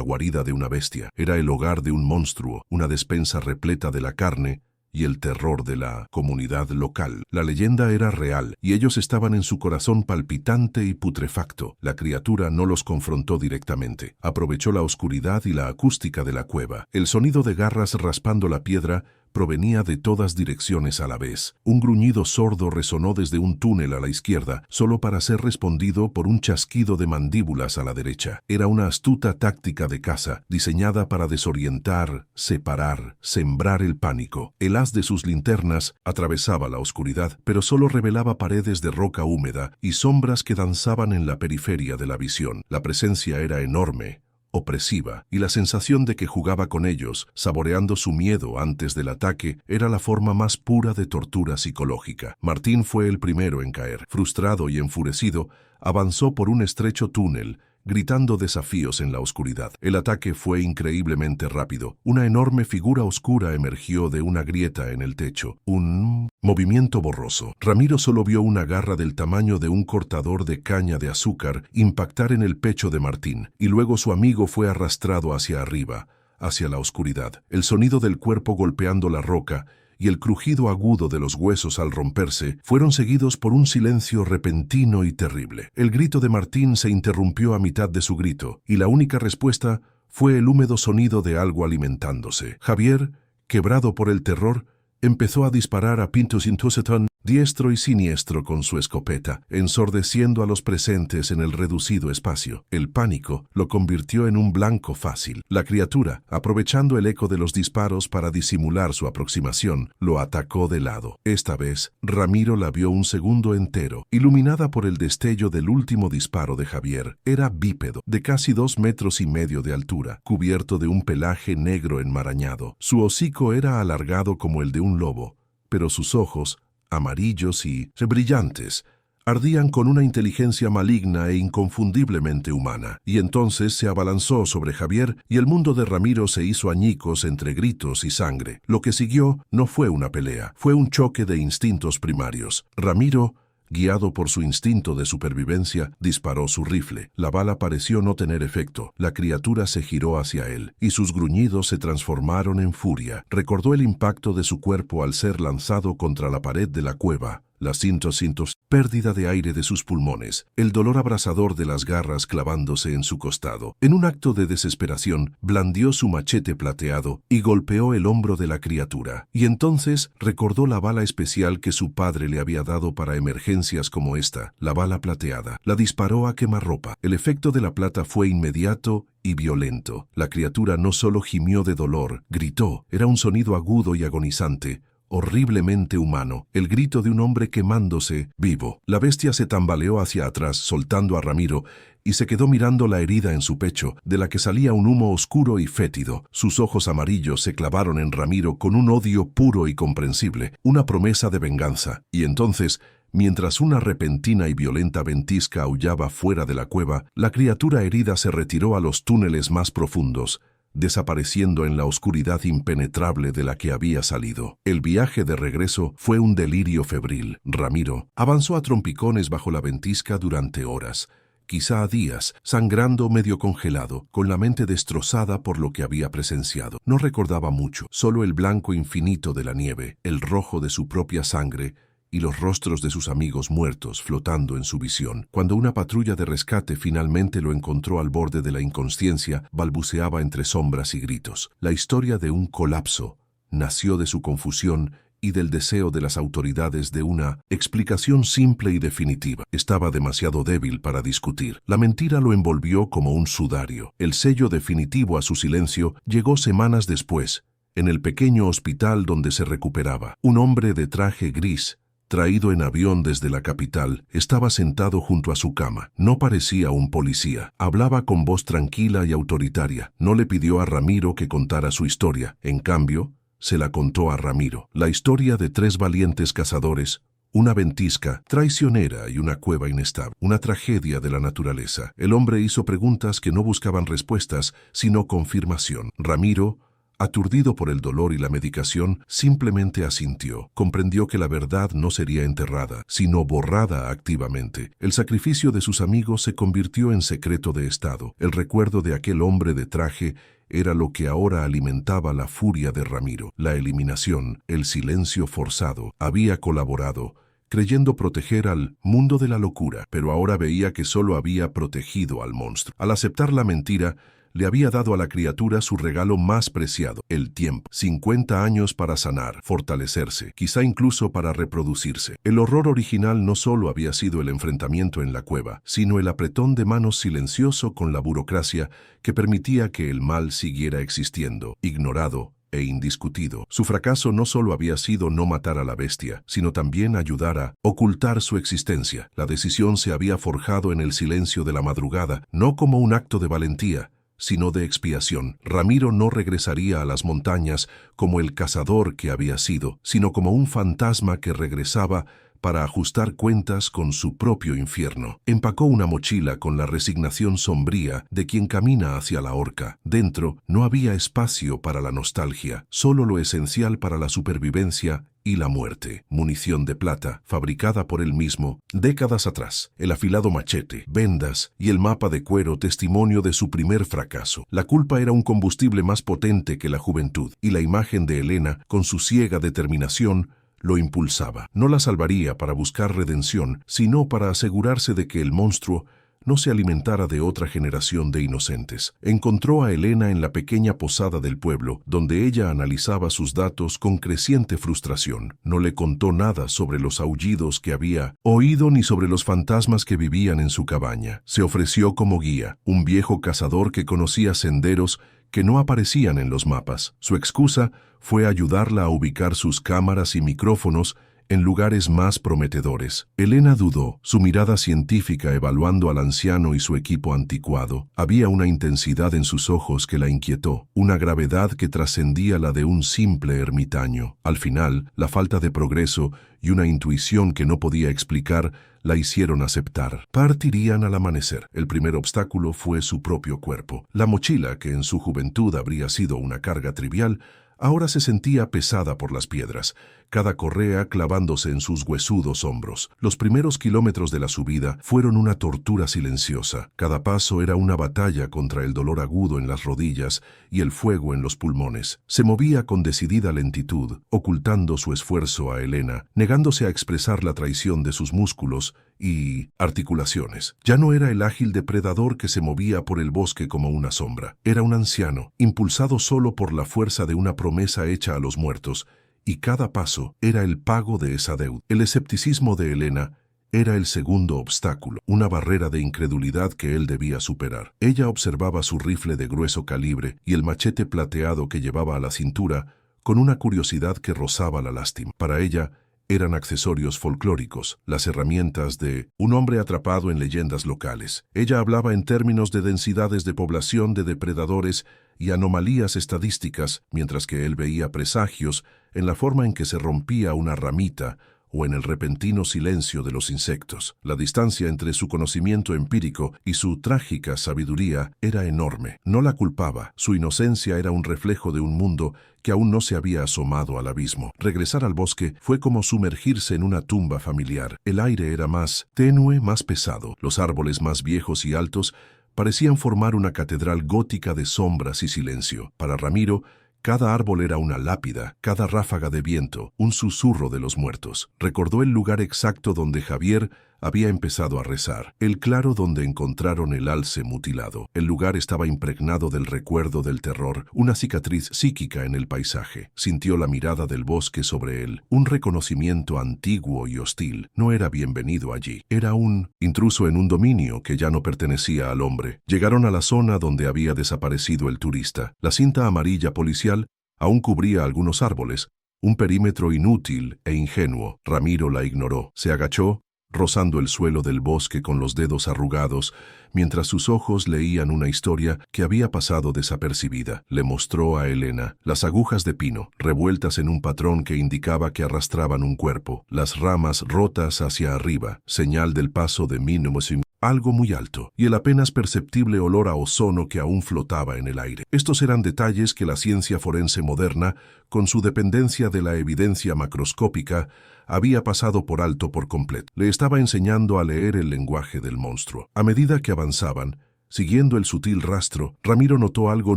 guarida de una bestia, era el hogar de un monstruo, una despensa repleta de la carne y el terror de la comunidad local. La leyenda era real, y ellos estaban en su corazón palpitante y putrefacto. La criatura no los confrontó directamente. Aprovechó la oscuridad y la acústica de la cueva. El sonido de garras raspando la piedra provenía de todas direcciones a la vez. Un gruñido sordo resonó desde un túnel a la izquierda, solo para ser respondido por un chasquido de mandíbulas a la derecha. Era una astuta táctica de caza, diseñada para desorientar, separar, sembrar el pánico. El haz de sus linternas atravesaba la oscuridad, pero solo revelaba paredes de roca húmeda y sombras que danzaban en la periferia de la visión. La presencia era enorme, opresiva, y la sensación de que jugaba con ellos, saboreando su miedo antes del ataque, era la forma más pura de tortura psicológica. Martín fue el primero en caer. Frustrado y enfurecido, avanzó por un estrecho túnel, gritando desafíos en la oscuridad. El ataque fue increíblemente rápido. Una enorme figura oscura emergió de una grieta en el techo. Un movimiento borroso. Ramiro solo vio una garra del tamaño de un cortador de caña de azúcar impactar en el pecho de Martín, y luego su amigo fue arrastrado hacia arriba, hacia la oscuridad. El sonido del cuerpo golpeando la roca y el crujido agudo de los huesos al romperse fueron seguidos por un silencio repentino y terrible. El grito de Martín se interrumpió a mitad de su grito, y la única respuesta fue el húmedo sonido de algo alimentándose. Javier, quebrado por el terror, empezó a disparar a Pintus Intuseton, diestro y siniestro con su escopeta, ensordeciendo a los presentes en el reducido espacio. El pánico lo convirtió en un blanco fácil. La criatura, aprovechando el eco de los disparos para disimular su aproximación, lo atacó de lado. Esta vez, Ramiro la vio un segundo entero, iluminada por el destello del último disparo de Javier. Era bípedo, de casi 2,5 metros de altura, cubierto de un pelaje negro enmarañado. Su hocico era alargado como el de un lobo, pero sus ojos, amarillos y brillantes, ardían con una inteligencia maligna e inconfundiblemente humana. Y entonces se abalanzó sobre Javier y el mundo de Ramiro se hizo añicos entre gritos y sangre. Lo que siguió no fue una pelea, fue un choque de instintos primarios. Ramiro, guiado por su instinto de supervivencia, disparó su rifle. La bala pareció no tener efecto. La criatura se giró hacia él, y sus gruñidos se transformaron en furia. Recordó el impacto de su cuerpo al ser lanzado contra la pared de la cueva, las cintos, pérdida de aire de sus pulmones, el dolor abrasador de las garras clavándose en su costado. En un acto de desesperación, blandió su machete plateado y golpeó el hombro de la criatura. Y entonces recordó la bala especial que su padre le había dado para emergencias como esta, la bala plateada. La disparó a quemarropa. El efecto de la plata fue inmediato y violento. La criatura no solo gimió de dolor, gritó. Era un sonido agudo y agonizante, horriblemente humano, el grito de un hombre quemándose vivo. La bestia se tambaleó hacia atrás, soltando a Ramiro, y se quedó mirando la herida en su pecho, de la que salía un humo oscuro y fétido. Sus ojos amarillos se clavaron en Ramiro con un odio puro y comprensible, una promesa de venganza. Y entonces, mientras una repentina y violenta ventisca aullaba fuera de la cueva, la criatura herida se retiró a los túneles más profundos, desapareciendo en la oscuridad impenetrable de la que había salido. El viaje de regreso fue un delirio febril. Ramiro avanzó a trompicones bajo la ventisca durante horas, quizá días, sangrando medio congelado, con la mente destrozada por lo que había presenciado. No recordaba mucho, solo el blanco infinito de la nieve, el rojo de su propia sangre y los rostros de sus amigos muertos flotando en su visión. Cuando una patrulla de rescate finalmente lo encontró al borde de la inconsciencia, balbuceaba entre sombras y gritos. La historia de un colapso nació de su confusión y del deseo de las autoridades de una explicación simple y definitiva. Estaba demasiado débil para discutir. La mentira lo envolvió como un sudario. El sello definitivo a su silencio llegó semanas después, en el pequeño hospital donde se recuperaba. Un hombre de traje gris, traído en avión desde la capital, estaba sentado junto a su cama. No parecía un policía. Hablaba con voz tranquila y autoritaria. No le pidió a Ramiro que contara su historia. En cambio, se la contó a Ramiro. La historia de 3 valientes cazadores, una ventisca traicionera y una cueva inestable. Una tragedia de la naturaleza. El hombre hizo preguntas que no buscaban respuestas, sino confirmación. Ramiro, aturdido por el dolor y la medicación, simplemente asintió. Comprendió que la verdad no sería enterrada, sino borrada activamente. El sacrificio de sus amigos se convirtió en secreto de Estado. El recuerdo de aquel hombre de traje era lo que ahora alimentaba la furia de Ramiro. La eliminación, el silencio forzado, había colaborado, creyendo proteger al mundo de la locura, pero ahora veía que solo había protegido al monstruo. Al aceptar la mentira, le había dado a la criatura su regalo más preciado, el tiempo. 50 años para sanar, fortalecerse, quizá incluso para reproducirse. El horror original no solo había sido el enfrentamiento en la cueva, sino el apretón de manos silencioso con la burocracia que permitía que el mal siguiera existiendo, ignorado e indiscutido. Su fracaso no solo había sido no matar a la bestia, sino también ayudar a ocultar su existencia. La decisión se había forjado en el silencio de la madrugada, no como un acto de valentía, sino de expiación. Ramiro no regresaría a las montañas como el cazador que había sido, sino como un fantasma que regresaba para ajustar cuentas con su propio infierno. Empacó una mochila con la resignación sombría de quien camina hacia la horca. Dentro no había espacio para la nostalgia, solo lo esencial para la supervivencia y la muerte. Munición de plata, fabricada por él mismo décadas atrás. El afilado machete, vendas y el mapa de cuero, testimonio de su primer fracaso. La culpa era un combustible más potente que la juventud, y la imagen de Elena, con su ciega determinación, lo impulsaba. No la salvaría para buscar redención, sino para asegurarse de que el monstruo no se alimentara de otra generación de inocentes. Encontró a Elena en la pequeña posada del pueblo, donde ella analizaba sus datos con creciente frustración. No le contó nada sobre los aullidos que había oído ni sobre los fantasmas que vivían en su cabaña. Se ofreció como guía, un viejo cazador que conocía senderos que no aparecían en los mapas. Su excusa fue ayudarla a ubicar sus cámaras y micrófonos en lugares más prometedores. Elena dudó, su mirada científica evaluando al anciano y su equipo anticuado. Había una intensidad en sus ojos que la inquietó, una gravedad que trascendía la de un simple ermitaño. Al final, la falta de progreso y una intuición que no podía explicar la hicieron aceptar. Partirían al amanecer. El primer obstáculo fue su propio cuerpo. La mochila, que en su juventud habría sido una carga trivial, ahora se sentía pesada por las piedras, cada correa clavándose en sus huesudos hombros. Los primeros kilómetros de la subida fueron una tortura silenciosa. Cada paso era una batalla contra el dolor agudo en las rodillas y el fuego en los pulmones. Se movía con decidida lentitud, ocultando su esfuerzo a Elena, negándose a expresar la traición de sus músculos y articulaciones. Ya no era el ágil depredador que se movía por el bosque como una sombra. Era un anciano, impulsado solo por la fuerza de una promesa hecha a los muertos, y cada paso era el pago de esa deuda. El escepticismo de Elena era el segundo obstáculo, una barrera de incredulidad que él debía superar. Ella observaba su rifle de grueso calibre y el machete plateado que llevaba a la cintura con una curiosidad que rozaba la lástima. Para ella, eran accesorios folclóricos, las herramientas de un hombre atrapado en leyendas locales. Ella hablaba en términos de densidades de población, de depredadores y anomalías estadísticas, mientras que él veía presagios en la forma en que se rompía una ramita o en el repentino silencio de los insectos. La distancia entre su conocimiento empírico y su trágica sabiduría era enorme. No la culpaba. Su inocencia era un reflejo de un mundo que aún no se había asomado al abismo. Regresar al bosque fue como sumergirse en una tumba familiar. El aire era más tenue, más pesado. Los árboles más viejos y altos parecían formar una catedral gótica de sombras y silencio. Para Ramiro, cada árbol era una lápida, cada ráfaga de viento, un susurro de los muertos. Recordó el lugar exacto donde Javier había empezado a rezar, el claro donde encontraron el alce mutilado. El lugar estaba impregnado del recuerdo del terror, una cicatriz psíquica en el paisaje. Sintió la mirada del bosque sobre él, un reconocimiento antiguo y hostil. No era bienvenido allí. Era un intruso en un dominio que ya no pertenecía al hombre. Llegaron a la zona donde había desaparecido el turista. La cinta amarilla policial aún cubría algunos árboles, un perímetro inútil e ingenuo. Ramiro la ignoró. Se agachó, rozando el suelo del bosque con los dedos arrugados, mientras sus ojos leían una historia que había pasado desapercibida. Le mostró a Elena las agujas de pino, revueltas en un patrón que indicaba que arrastraban un cuerpo, las ramas rotas hacia arriba, señal del paso de Minimosim, algo muy alto, y el apenas perceptible olor a ozono que aún flotaba en el aire. Estos eran detalles que la ciencia forense moderna, con su dependencia de la evidencia macroscópica, había pasado por alto por completo. Le estaba enseñando a leer el lenguaje del monstruo. A medida que avanzaban, siguiendo el sutil rastro, Ramiro notó algo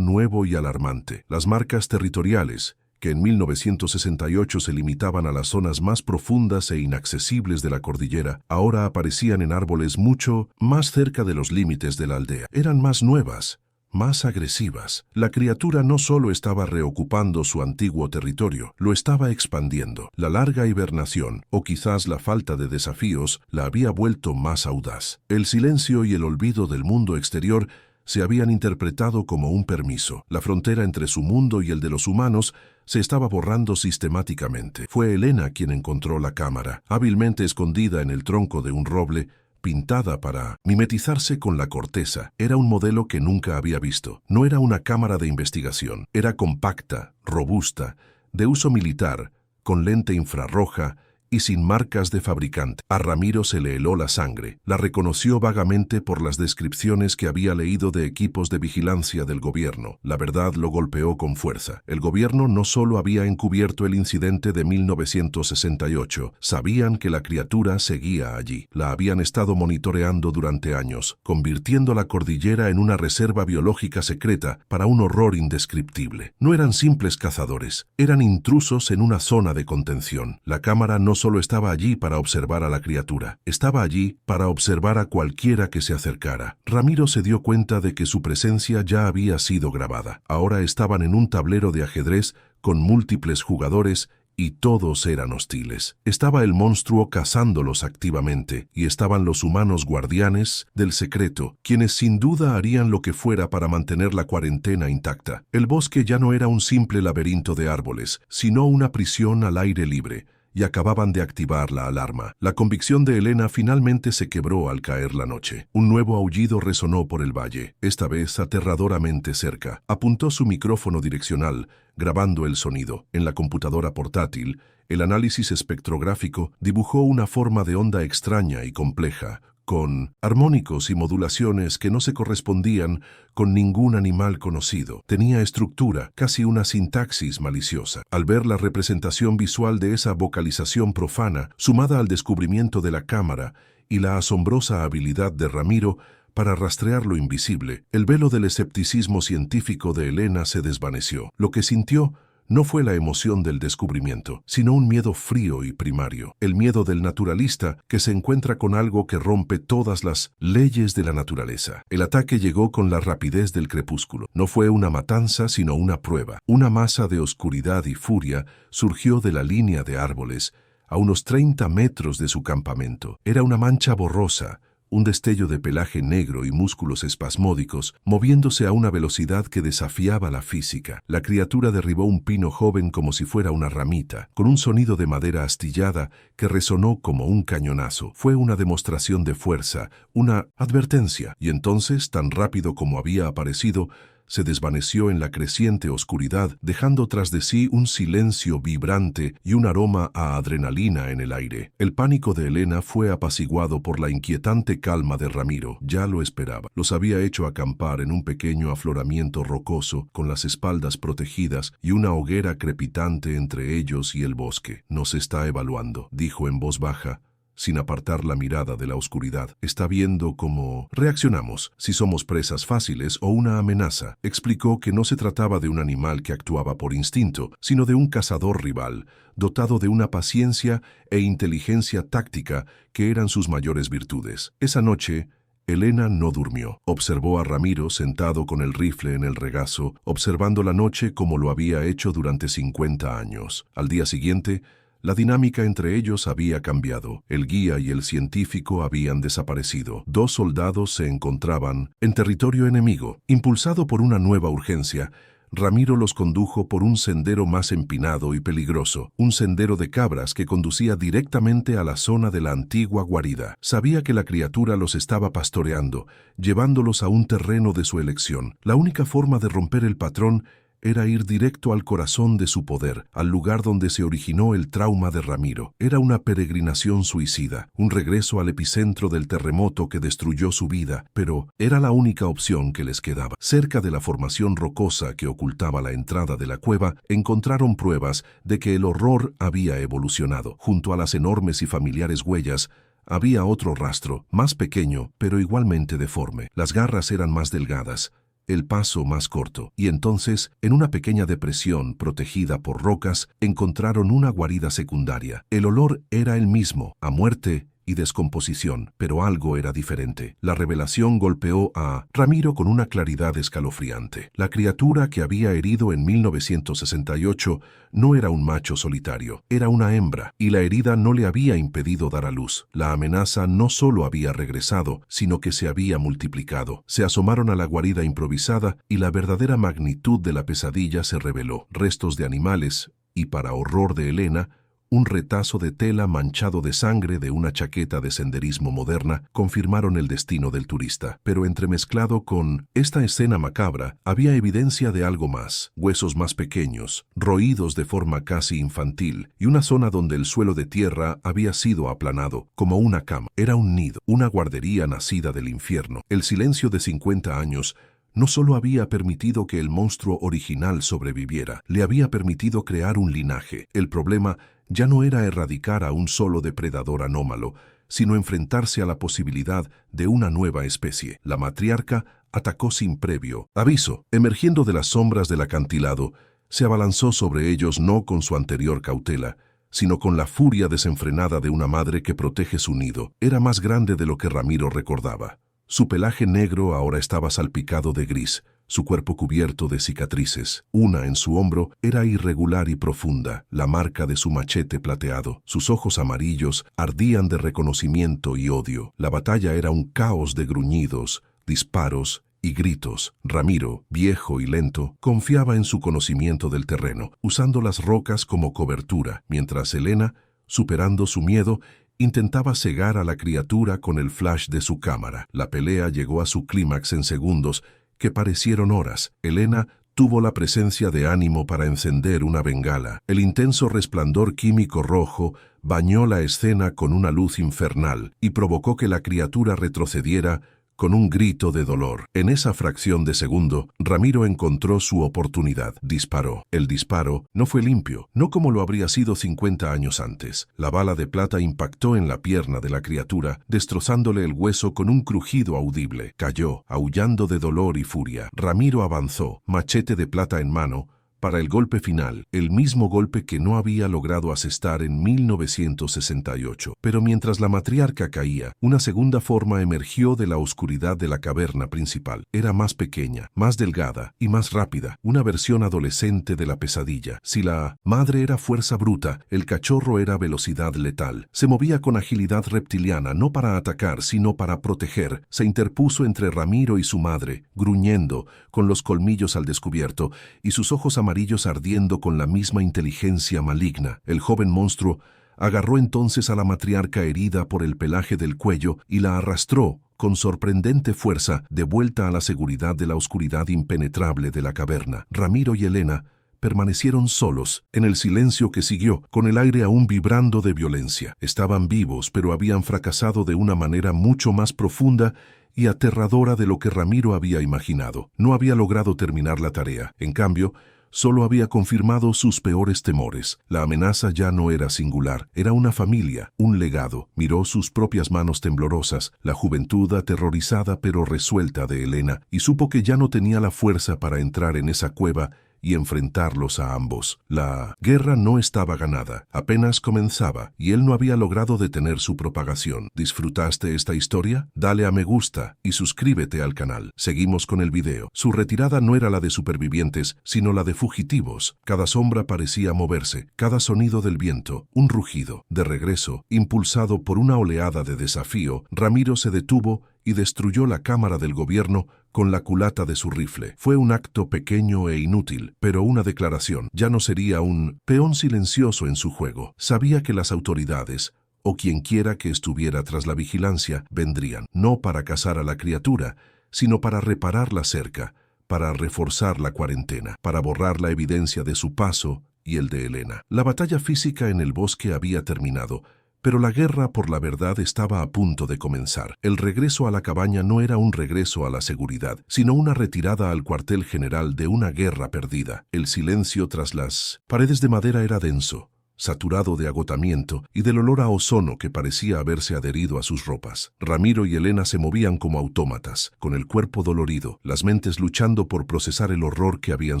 nuevo y alarmante. Las marcas territoriales, que en 1968 se limitaban a las zonas más profundas e inaccesibles de la cordillera, ahora aparecían en árboles mucho más cerca de los límites de la aldea. Eran más nuevas, más agresivas. La criatura no solo estaba reocupando su antiguo territorio, lo estaba expandiendo. La larga hibernación, o quizás la falta de desafíos, la había vuelto más audaz. El silencio y el olvido del mundo exterior se habían interpretado como un permiso. La frontera entre su mundo y el de los humanos se estaba borrando sistemáticamente. Fue Elena quien encontró la cámara, hábilmente escondida en el tronco de un roble, pintada para mimetizarse con la corteza. Era un modelo que nunca había visto. No era una cámara de investigación. Era compacta, robusta, de uso militar, con lente infrarroja y sin marcas de fabricante. A Ramiro se le heló la sangre. La reconoció vagamente por las descripciones que había leído de equipos de vigilancia del gobierno. La verdad lo golpeó con fuerza. El gobierno no solo había encubierto el incidente de 1968, sabían que la criatura seguía allí. La habían estado monitoreando durante años, convirtiendo la cordillera en una reserva biológica secreta para un horror indescriptible. No eran simples cazadores, eran intrusos en una zona de contención. La cámara no solo estaba allí para observar a la criatura, estaba allí para observar a cualquiera que se acercara. Ramiro se dio cuenta de que su presencia ya había sido grabada. Ahora estaban en un tablero de ajedrez con múltiples jugadores y todos eran hostiles. Estaba el monstruo cazándolos activamente y estaban los humanos guardianes del secreto, quienes sin duda harían lo que fuera para mantener la cuarentena intacta. El bosque ya no era un simple laberinto de árboles, sino una prisión al aire libre, y acababan de activar la alarma. La convicción de Elena finalmente se quebró al caer la noche. Un nuevo aullido resonó por el valle, esta vez aterradoramente cerca. Apuntó su micrófono direccional, grabando el sonido. En la computadora portátil, el análisis espectrográfico dibujó una forma de onda extraña y compleja, con armónicos y modulaciones que no se correspondían con ningún animal conocido. Tenía estructura, casi una sintaxis maliciosa. Al ver la representación visual de esa vocalización profana, sumada al descubrimiento de la cámara y la asombrosa habilidad de Ramiro para rastrear lo invisible, el velo del escepticismo científico de Elena se desvaneció. Lo que sintió no fue la emoción del descubrimiento, sino un miedo frío y primario, el miedo del naturalista que se encuentra con algo que rompe todas las leyes de la naturaleza. El ataque llegó con la rapidez del crepúsculo. No fue una matanza, sino una prueba. Una masa de oscuridad y furia surgió de la línea de árboles, a unos 30 metros de su campamento. Era una mancha borrosa, un destello de pelaje negro y músculos espasmódicos, moviéndose a una velocidad que desafiaba la física. La criatura derribó un pino joven como si fuera una ramita, con un sonido de madera astillada que resonó como un cañonazo. Fue una demostración de fuerza, una advertencia, y entonces, tan rápido como había aparecido, se desvaneció en la creciente oscuridad, dejando tras de sí un silencio vibrante y un aroma a adrenalina en el aire. El pánico de Elena fue apaciguado por la inquietante calma de Ramiro. Ya lo esperaba. Los había hecho acampar en un pequeño afloramiento rocoso, con las espaldas protegidas y una hoguera crepitante entre ellos y el bosque. «Nos está evaluando», dijo en voz baja, sin apartar la mirada de la oscuridad. «Está viendo cómo reaccionamos, si somos presas fáciles o una amenaza». Explicó que no se trataba de un animal que actuaba por instinto, sino de un cazador rival, dotado de una paciencia e inteligencia táctica que eran sus mayores virtudes. Esa noche, Elena no durmió. Observó a Ramiro sentado con el rifle en el regazo, observando la noche como lo había hecho durante 50 años. Al día siguiente, la dinámica entre ellos había cambiado. El guía y el científico habían desaparecido. Dos soldados se encontraban en territorio enemigo. Impulsado por una nueva urgencia, Ramiro los condujo por un sendero más empinado y peligroso, un sendero de cabras que conducía directamente a la zona de la antigua guarida. Sabía que la criatura los estaba pastoreando, llevándolos a un terreno de su elección. La única forma de romper el patrón era ir directo al corazón de su poder, al lugar donde se originó el trauma de Ramiro. Era una peregrinación suicida, un regreso al epicentro del terremoto que destruyó su vida, pero era la única opción que les quedaba. Cerca de la formación rocosa que ocultaba la entrada de la cueva, encontraron pruebas de que el horror había evolucionado. Junto a las enormes y familiares huellas, había otro rastro, más pequeño, pero igualmente deforme. Las garras eran más delgadas, el paso más corto, y entonces, en una pequeña depresión protegida por rocas, encontraron una guarida secundaria. El olor era el mismo, a muerte y descomposición, pero algo era diferente. La revelación golpeó a Ramiro con una claridad escalofriante. La criatura que había herido en 1968 no era un macho solitario, era una hembra, y la herida no le había impedido dar a luz. La amenaza no solo había regresado, sino que se había multiplicado. Se asomaron a la guarida improvisada y la verdadera magnitud de la pesadilla se reveló. Restos de animales, y para horror de Elena, un retazo de tela manchado de sangre de una chaqueta de senderismo moderna confirmaron el destino del turista. Pero entremezclado con esta escena macabra, había evidencia de algo más. Huesos más pequeños, roídos de forma casi infantil, y una zona donde el suelo de tierra había sido aplanado, como una cama. Era un nido, una guardería nacida del infierno. El silencio de 50 años no solo había permitido que el monstruo original sobreviviera, le había permitido crear un linaje. El problema ya no era erradicar a un solo depredador anómalo, sino enfrentarse a la posibilidad de una nueva especie. La matriarca atacó sin previo aviso. Emergiendo de las sombras del acantilado, se abalanzó sobre ellos no con su anterior cautela, sino con la furia desenfrenada de una madre que protege su nido. Era más grande de lo que Ramiro recordaba. Su pelaje negro ahora estaba salpicado de gris, su cuerpo cubierto de cicatrices. Una en su hombro era irregular y profunda, la marca de su machete plateado. Sus ojos amarillos ardían de reconocimiento y odio. La batalla era un caos de gruñidos, disparos y gritos. Ramiro, viejo y lento, confiaba en su conocimiento del terreno, usando las rocas como cobertura, mientras Elena, superando su miedo, intentaba cegar a la criatura con el flash de su cámara. La pelea llegó a su clímax en segundos, que parecieron horas. Elena tuvo la presencia de ánimo para encender una bengala. El intenso resplandor químico rojo bañó la escena con una luz infernal y provocó que la criatura retrocediera con un grito de dolor. En esa fracción de segundo, Ramiro encontró su oportunidad. Disparó. El disparo no fue limpio, no como lo habría sido 50 años antes. La bala de plata impactó en la pierna de la criatura, destrozándole el hueso con un crujido audible. Cayó, aullando de dolor y furia. Ramiro avanzó, machete de plata en mano, para el golpe final, el mismo golpe que no había logrado asestar en 1968. Pero mientras la matriarca caía, una segunda forma emergió de la oscuridad de la caverna principal. Era más pequeña, más delgada y más rápida, una versión adolescente de la pesadilla. Si la madre era fuerza bruta, el cachorro era velocidad letal. Se movía con agilidad reptiliana, no para atacar, sino para proteger. Se interpuso entre Ramiro y su madre, gruñendo, con los colmillos al descubierto, y sus ojos amarillos ardiendo con la misma inteligencia maligna. El joven monstruo agarró entonces a la matriarca herida por el pelaje del cuello y la arrastró, con sorprendente fuerza, de vuelta a la seguridad de la oscuridad impenetrable de la caverna. Ramiro y Elena permanecieron solos, en el silencio que siguió, con el aire aún vibrando de violencia. Estaban vivos, pero habían fracasado de una manera mucho más profunda y aterradora de lo que Ramiro había imaginado. No había logrado terminar la tarea. En cambio, solo había confirmado sus peores temores. La amenaza ya no era singular, era una familia, un legado. Miró sus propias manos temblorosas, la juventud aterrorizada pero resuelta de Elena, y supo que ya no tenía la fuerza para entrar en esa cueva y enfrentarlos a ambos. La guerra no estaba ganada, apenas comenzaba, y él no había logrado detener su propagación. ¿Disfrutaste esta historia? Dale a me gusta y suscríbete al canal. Seguimos con el video. Su retirada no era la de supervivientes, sino la de fugitivos. Cada sombra parecía moverse, cada sonido del viento, un rugido. De regreso, impulsado por una oleada de desafío, Ramiro se detuvo y destruyó la cámara del gobierno con la culata de su rifle. Fue un acto pequeño e inútil, pero una declaración. Ya no sería un peón silencioso en su juego. Sabía que las autoridades, o quienquiera que estuviera tras la vigilancia, vendrían, no para cazar a la criatura, sino para reparar la cerca, para reforzar la cuarentena, para borrar la evidencia de su paso y el de Elena. La batalla física en el bosque había terminado, pero la guerra por la verdad estaba a punto de comenzar. El regreso a la cabaña no era un regreso a la seguridad, sino una retirada al cuartel general de una guerra perdida. El silencio tras las paredes de madera era denso, saturado de agotamiento y del olor a ozono que parecía haberse adherido a sus ropas. Ramiro y Elena se movían como autómatas, con el cuerpo dolorido, las mentes luchando por procesar el horror que habían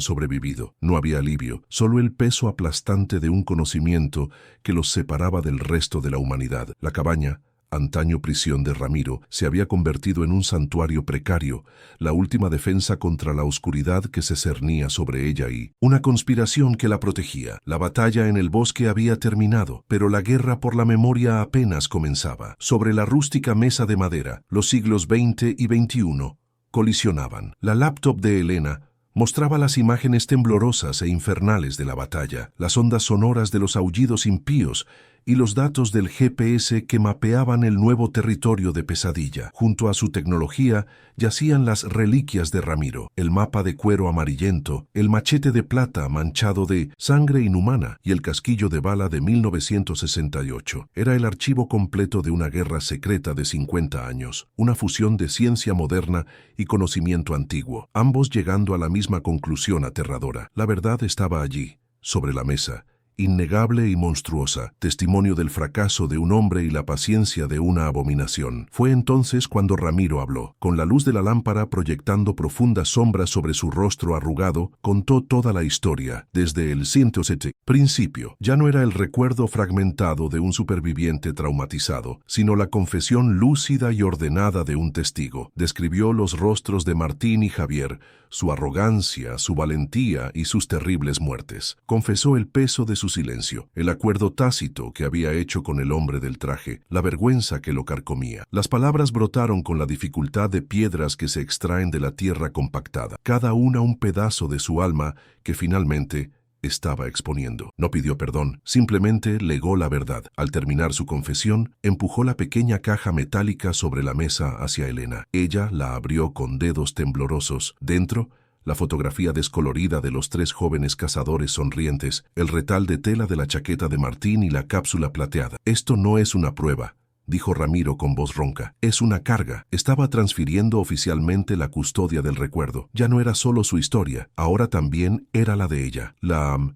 sobrevivido. No había alivio, solo el peso aplastante de un conocimiento que los separaba del resto de la humanidad. La cabaña, antaño prisión de Ramiro, se había convertido en un santuario precario, la última defensa contra la oscuridad que se cernía sobre ella y una conspiración que la protegía. La batalla en el bosque había terminado, pero la guerra por la memoria apenas comenzaba. Sobre la rústica mesa de madera, los siglos XX y XXI colisionaban. La laptop de Elena mostraba las imágenes temblorosas e infernales de la batalla, las ondas sonoras de los aullidos impíos y los datos del GPS que mapeaban el nuevo territorio de Pesadilla. Junto a su tecnología yacían las reliquias de Ramiro, el mapa de cuero amarillento, el machete de plata manchado de sangre inhumana y el casquillo de bala de 1968. Era el archivo completo de una guerra secreta de 50 años, una fusión de ciencia moderna y conocimiento antiguo, ambos llegando a la misma conclusión aterradora. La verdad estaba allí, sobre la mesa, innegable y monstruosa, testimonio del fracaso de un hombre y la paciencia de una abominación. Fue entonces cuando Ramiro habló. Con la luz de la lámpara proyectando profundas sombras sobre su rostro arrugado, contó toda la historia, desde el 107 principio. Ya no era el recuerdo fragmentado de un superviviente traumatizado, sino la confesión lúcida y ordenada de un testigo. Describió los rostros de Martín y Javier, su arrogancia, su valentía y sus terribles muertes. Confesó el peso de su silencio, el acuerdo tácito que había hecho con el hombre del traje, la vergüenza que lo carcomía. Las palabras brotaron con la dificultad de piedras que se extraen de la tierra compactada, cada una un pedazo de su alma que finalmente estaba exponiendo. No pidió perdón, simplemente legó la verdad. Al terminar su confesión, empujó la pequeña caja metálica sobre la mesa hacia Elena. Ella la abrió con dedos temblorosos. Dentro, la fotografía descolorida de los 3 jóvenes cazadores sonrientes, el retal de tela de la chaqueta de Martín y la cápsula plateada. Esto no es una prueba, dijo Ramiro con voz ronca. Es una carga. Estaba transfiriendo oficialmente la custodia del recuerdo. Ya no era solo su historia, ahora también era la de ella.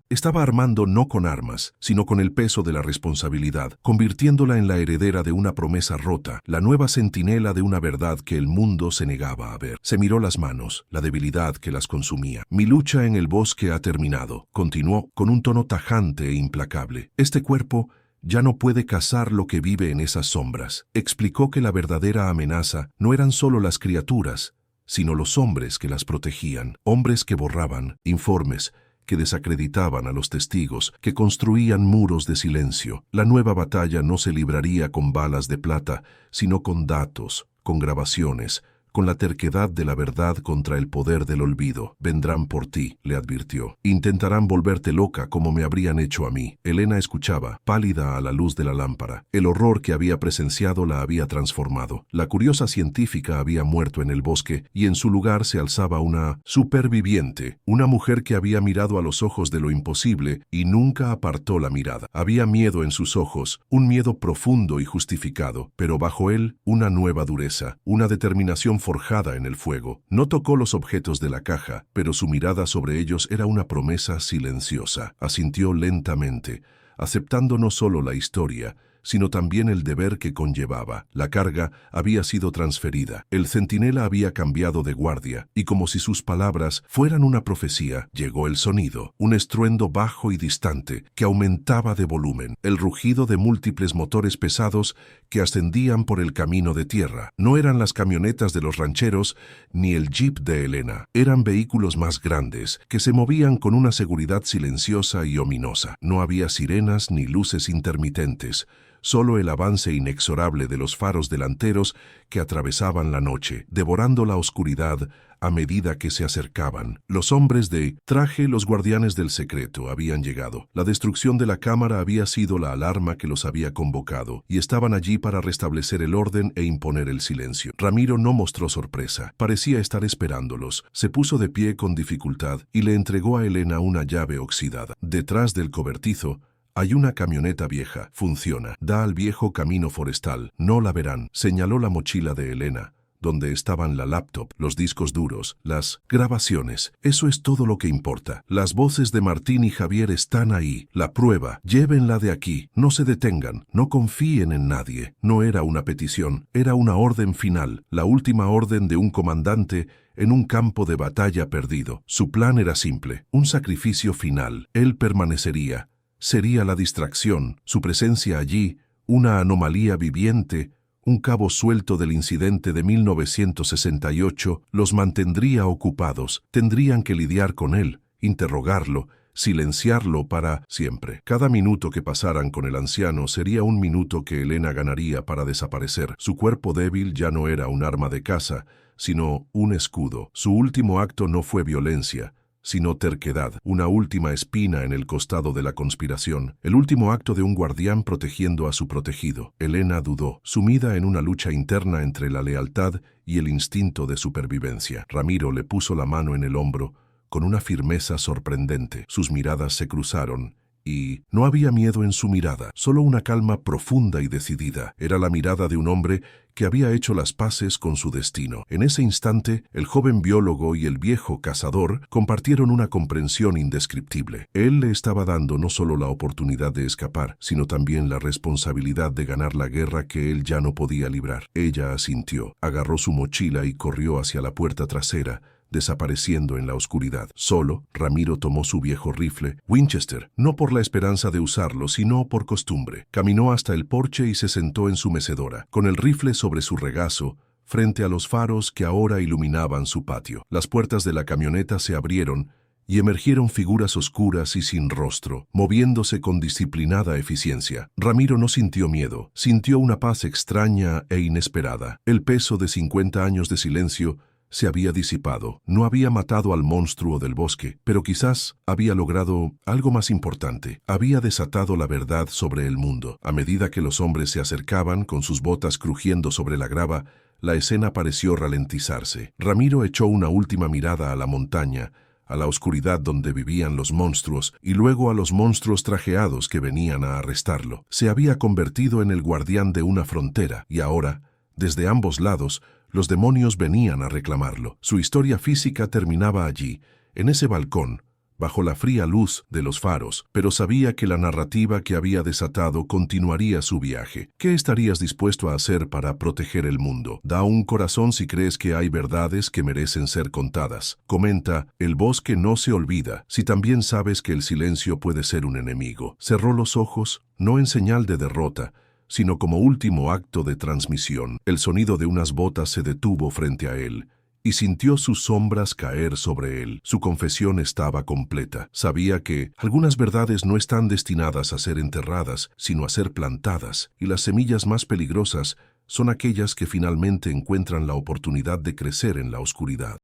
Estaba armando no con armas, sino con el peso de la responsabilidad, convirtiéndola en la heredera de una promesa rota, la nueva centinela de una verdad que el mundo se negaba a ver. Se miró las manos, la debilidad que las consumía. Mi lucha en el bosque ha terminado, continuó con un tono tajante e implacable. Este cuerpo ya no puede cazar lo que vive en esas sombras. Explicó que la verdadera amenaza no eran solo las criaturas, sino los hombres que las protegían, hombres que borraban informes, que desacreditaban a los testigos, que construían muros de silencio. La nueva batalla no se libraría con balas de plata, sino con datos, con grabaciones, con la terquedad de la verdad contra el poder del olvido. Vendrán por ti, le advirtió. Intentarán volverte loca como me habrían hecho a mí. Elena escuchaba, pálida a la luz de la lámpara. El horror que había presenciado la había transformado. La curiosa científica había muerto en el bosque y en su lugar se alzaba una superviviente, una mujer que había mirado a los ojos de lo imposible y nunca apartó la mirada. Había miedo en sus ojos, un miedo profundo y justificado, pero bajo él una nueva dureza, una determinación forjada en el fuego. No tocó los objetos de la caja, pero su mirada sobre ellos era una promesa silenciosa. Asintió lentamente, aceptando no solo la historia, sino también el deber que conllevaba. La carga había sido transferida. El centinela había cambiado de guardia, y como si sus palabras fueran una profecía, llegó el sonido, un estruendo bajo y distante, que aumentaba de volumen, el rugido de múltiples motores pesados que ascendían por el camino de tierra. No eran las camionetas de los rancheros, ni el jeep de Elena. Eran vehículos más grandes, que se movían con una seguridad silenciosa y ominosa. No había sirenas ni luces intermitentes, solo el avance inexorable de los faros delanteros que atravesaban la noche, devorando la oscuridad a medida que se acercaban. Los hombres de traje, los guardianes del secreto, habían llegado. La destrucción de la cámara había sido la alarma que los había convocado, y estaban allí para restablecer el orden e imponer el silencio. Ramiro no mostró sorpresa. Parecía estar esperándolos. Se puso de pie con dificultad y le entregó a Elena una llave oxidada. Detrás del cobertizo hay una camioneta vieja. Funciona. Da al viejo camino forestal. No la verán. Señaló la mochila de Elena, donde estaban la laptop, los discos duros, las grabaciones. Eso es todo lo que importa. Las voces de Martín y Javier están ahí. La prueba. Llévenla de aquí. No se detengan. No confíen en nadie. No era una petición. Era una orden final. La última orden de un comandante en un campo de batalla perdido. Su plan era simple. Un sacrificio final. Él permanecería. Sería la distracción, su presencia allí, una anomalía viviente, un cabo suelto del incidente de 1968, los mantendría ocupados. Tendrían que lidiar con él, interrogarlo, silenciarlo para siempre. Cada minuto que pasaran con el anciano sería un minuto que Elena ganaría para desaparecer. Su cuerpo débil ya no era un arma de caza, sino un escudo. Su último acto no fue violencia, sino terquedad, una última espina en el costado de la conspiración, el último acto de un guardián protegiendo a su protegido. Elena dudó, sumida en una lucha interna entre la lealtad y el instinto de supervivencia. Ramiro le puso la mano en el hombro con una firmeza sorprendente. Sus miradas se cruzaron, y no había miedo en su mirada, solo una calma profunda y decidida. Era la mirada de un hombre que había hecho las paces con su destino. En ese instante, el joven biólogo y el viejo cazador compartieron una comprensión indescriptible. Él le estaba dando no solo la oportunidad de escapar, sino también la responsabilidad de ganar la guerra que él ya no podía librar. Ella asintió, agarró su mochila y corrió hacia la puerta trasera, desapareciendo en la oscuridad. Solo, Ramiro tomó su viejo rifle, Winchester, no por la esperanza de usarlo, sino por costumbre. Caminó hasta el porche y se sentó en su mecedora, con el rifle sobre su regazo, frente a los faros que ahora iluminaban su patio. Las puertas de la camioneta se abrieron y emergieron figuras oscuras y sin rostro, moviéndose con disciplinada eficiencia. Ramiro no sintió miedo, sintió una paz extraña e inesperada. El peso de 50 años de silencio se había disipado. No había matado al monstruo del bosque, pero quizás había logrado algo más importante. Había desatado la verdad sobre el mundo. A medida que los hombres se acercaban, con sus botas crujiendo sobre la grava, la escena pareció ralentizarse. Ramiro echó una última mirada a la montaña, a la oscuridad donde vivían los monstruos y luego a los monstruos trajeados que venían a arrestarlo. Se había convertido en el guardián de una frontera y ahora, desde ambos lados, los demonios venían a reclamarlo. Su historia física terminaba allí, en ese balcón, bajo la fría luz de los faros, pero sabía que la narrativa que había desatado continuaría su viaje. ¿Qué estarías dispuesto a hacer para proteger el mundo? Da un corazón si crees que hay verdades que merecen ser contadas. Comenta, el bosque no se olvida, si también sabes que el silencio puede ser un enemigo. Cerró los ojos, no en señal de derrota, sino como último acto de transmisión. El sonido de unas botas se detuvo frente a él, y sintió sus sombras caer sobre él. Su confesión estaba completa. Sabía que algunas verdades no están destinadas a ser enterradas, sino a ser plantadas, y las semillas más peligrosas son aquellas que finalmente encuentran la oportunidad de crecer en la oscuridad.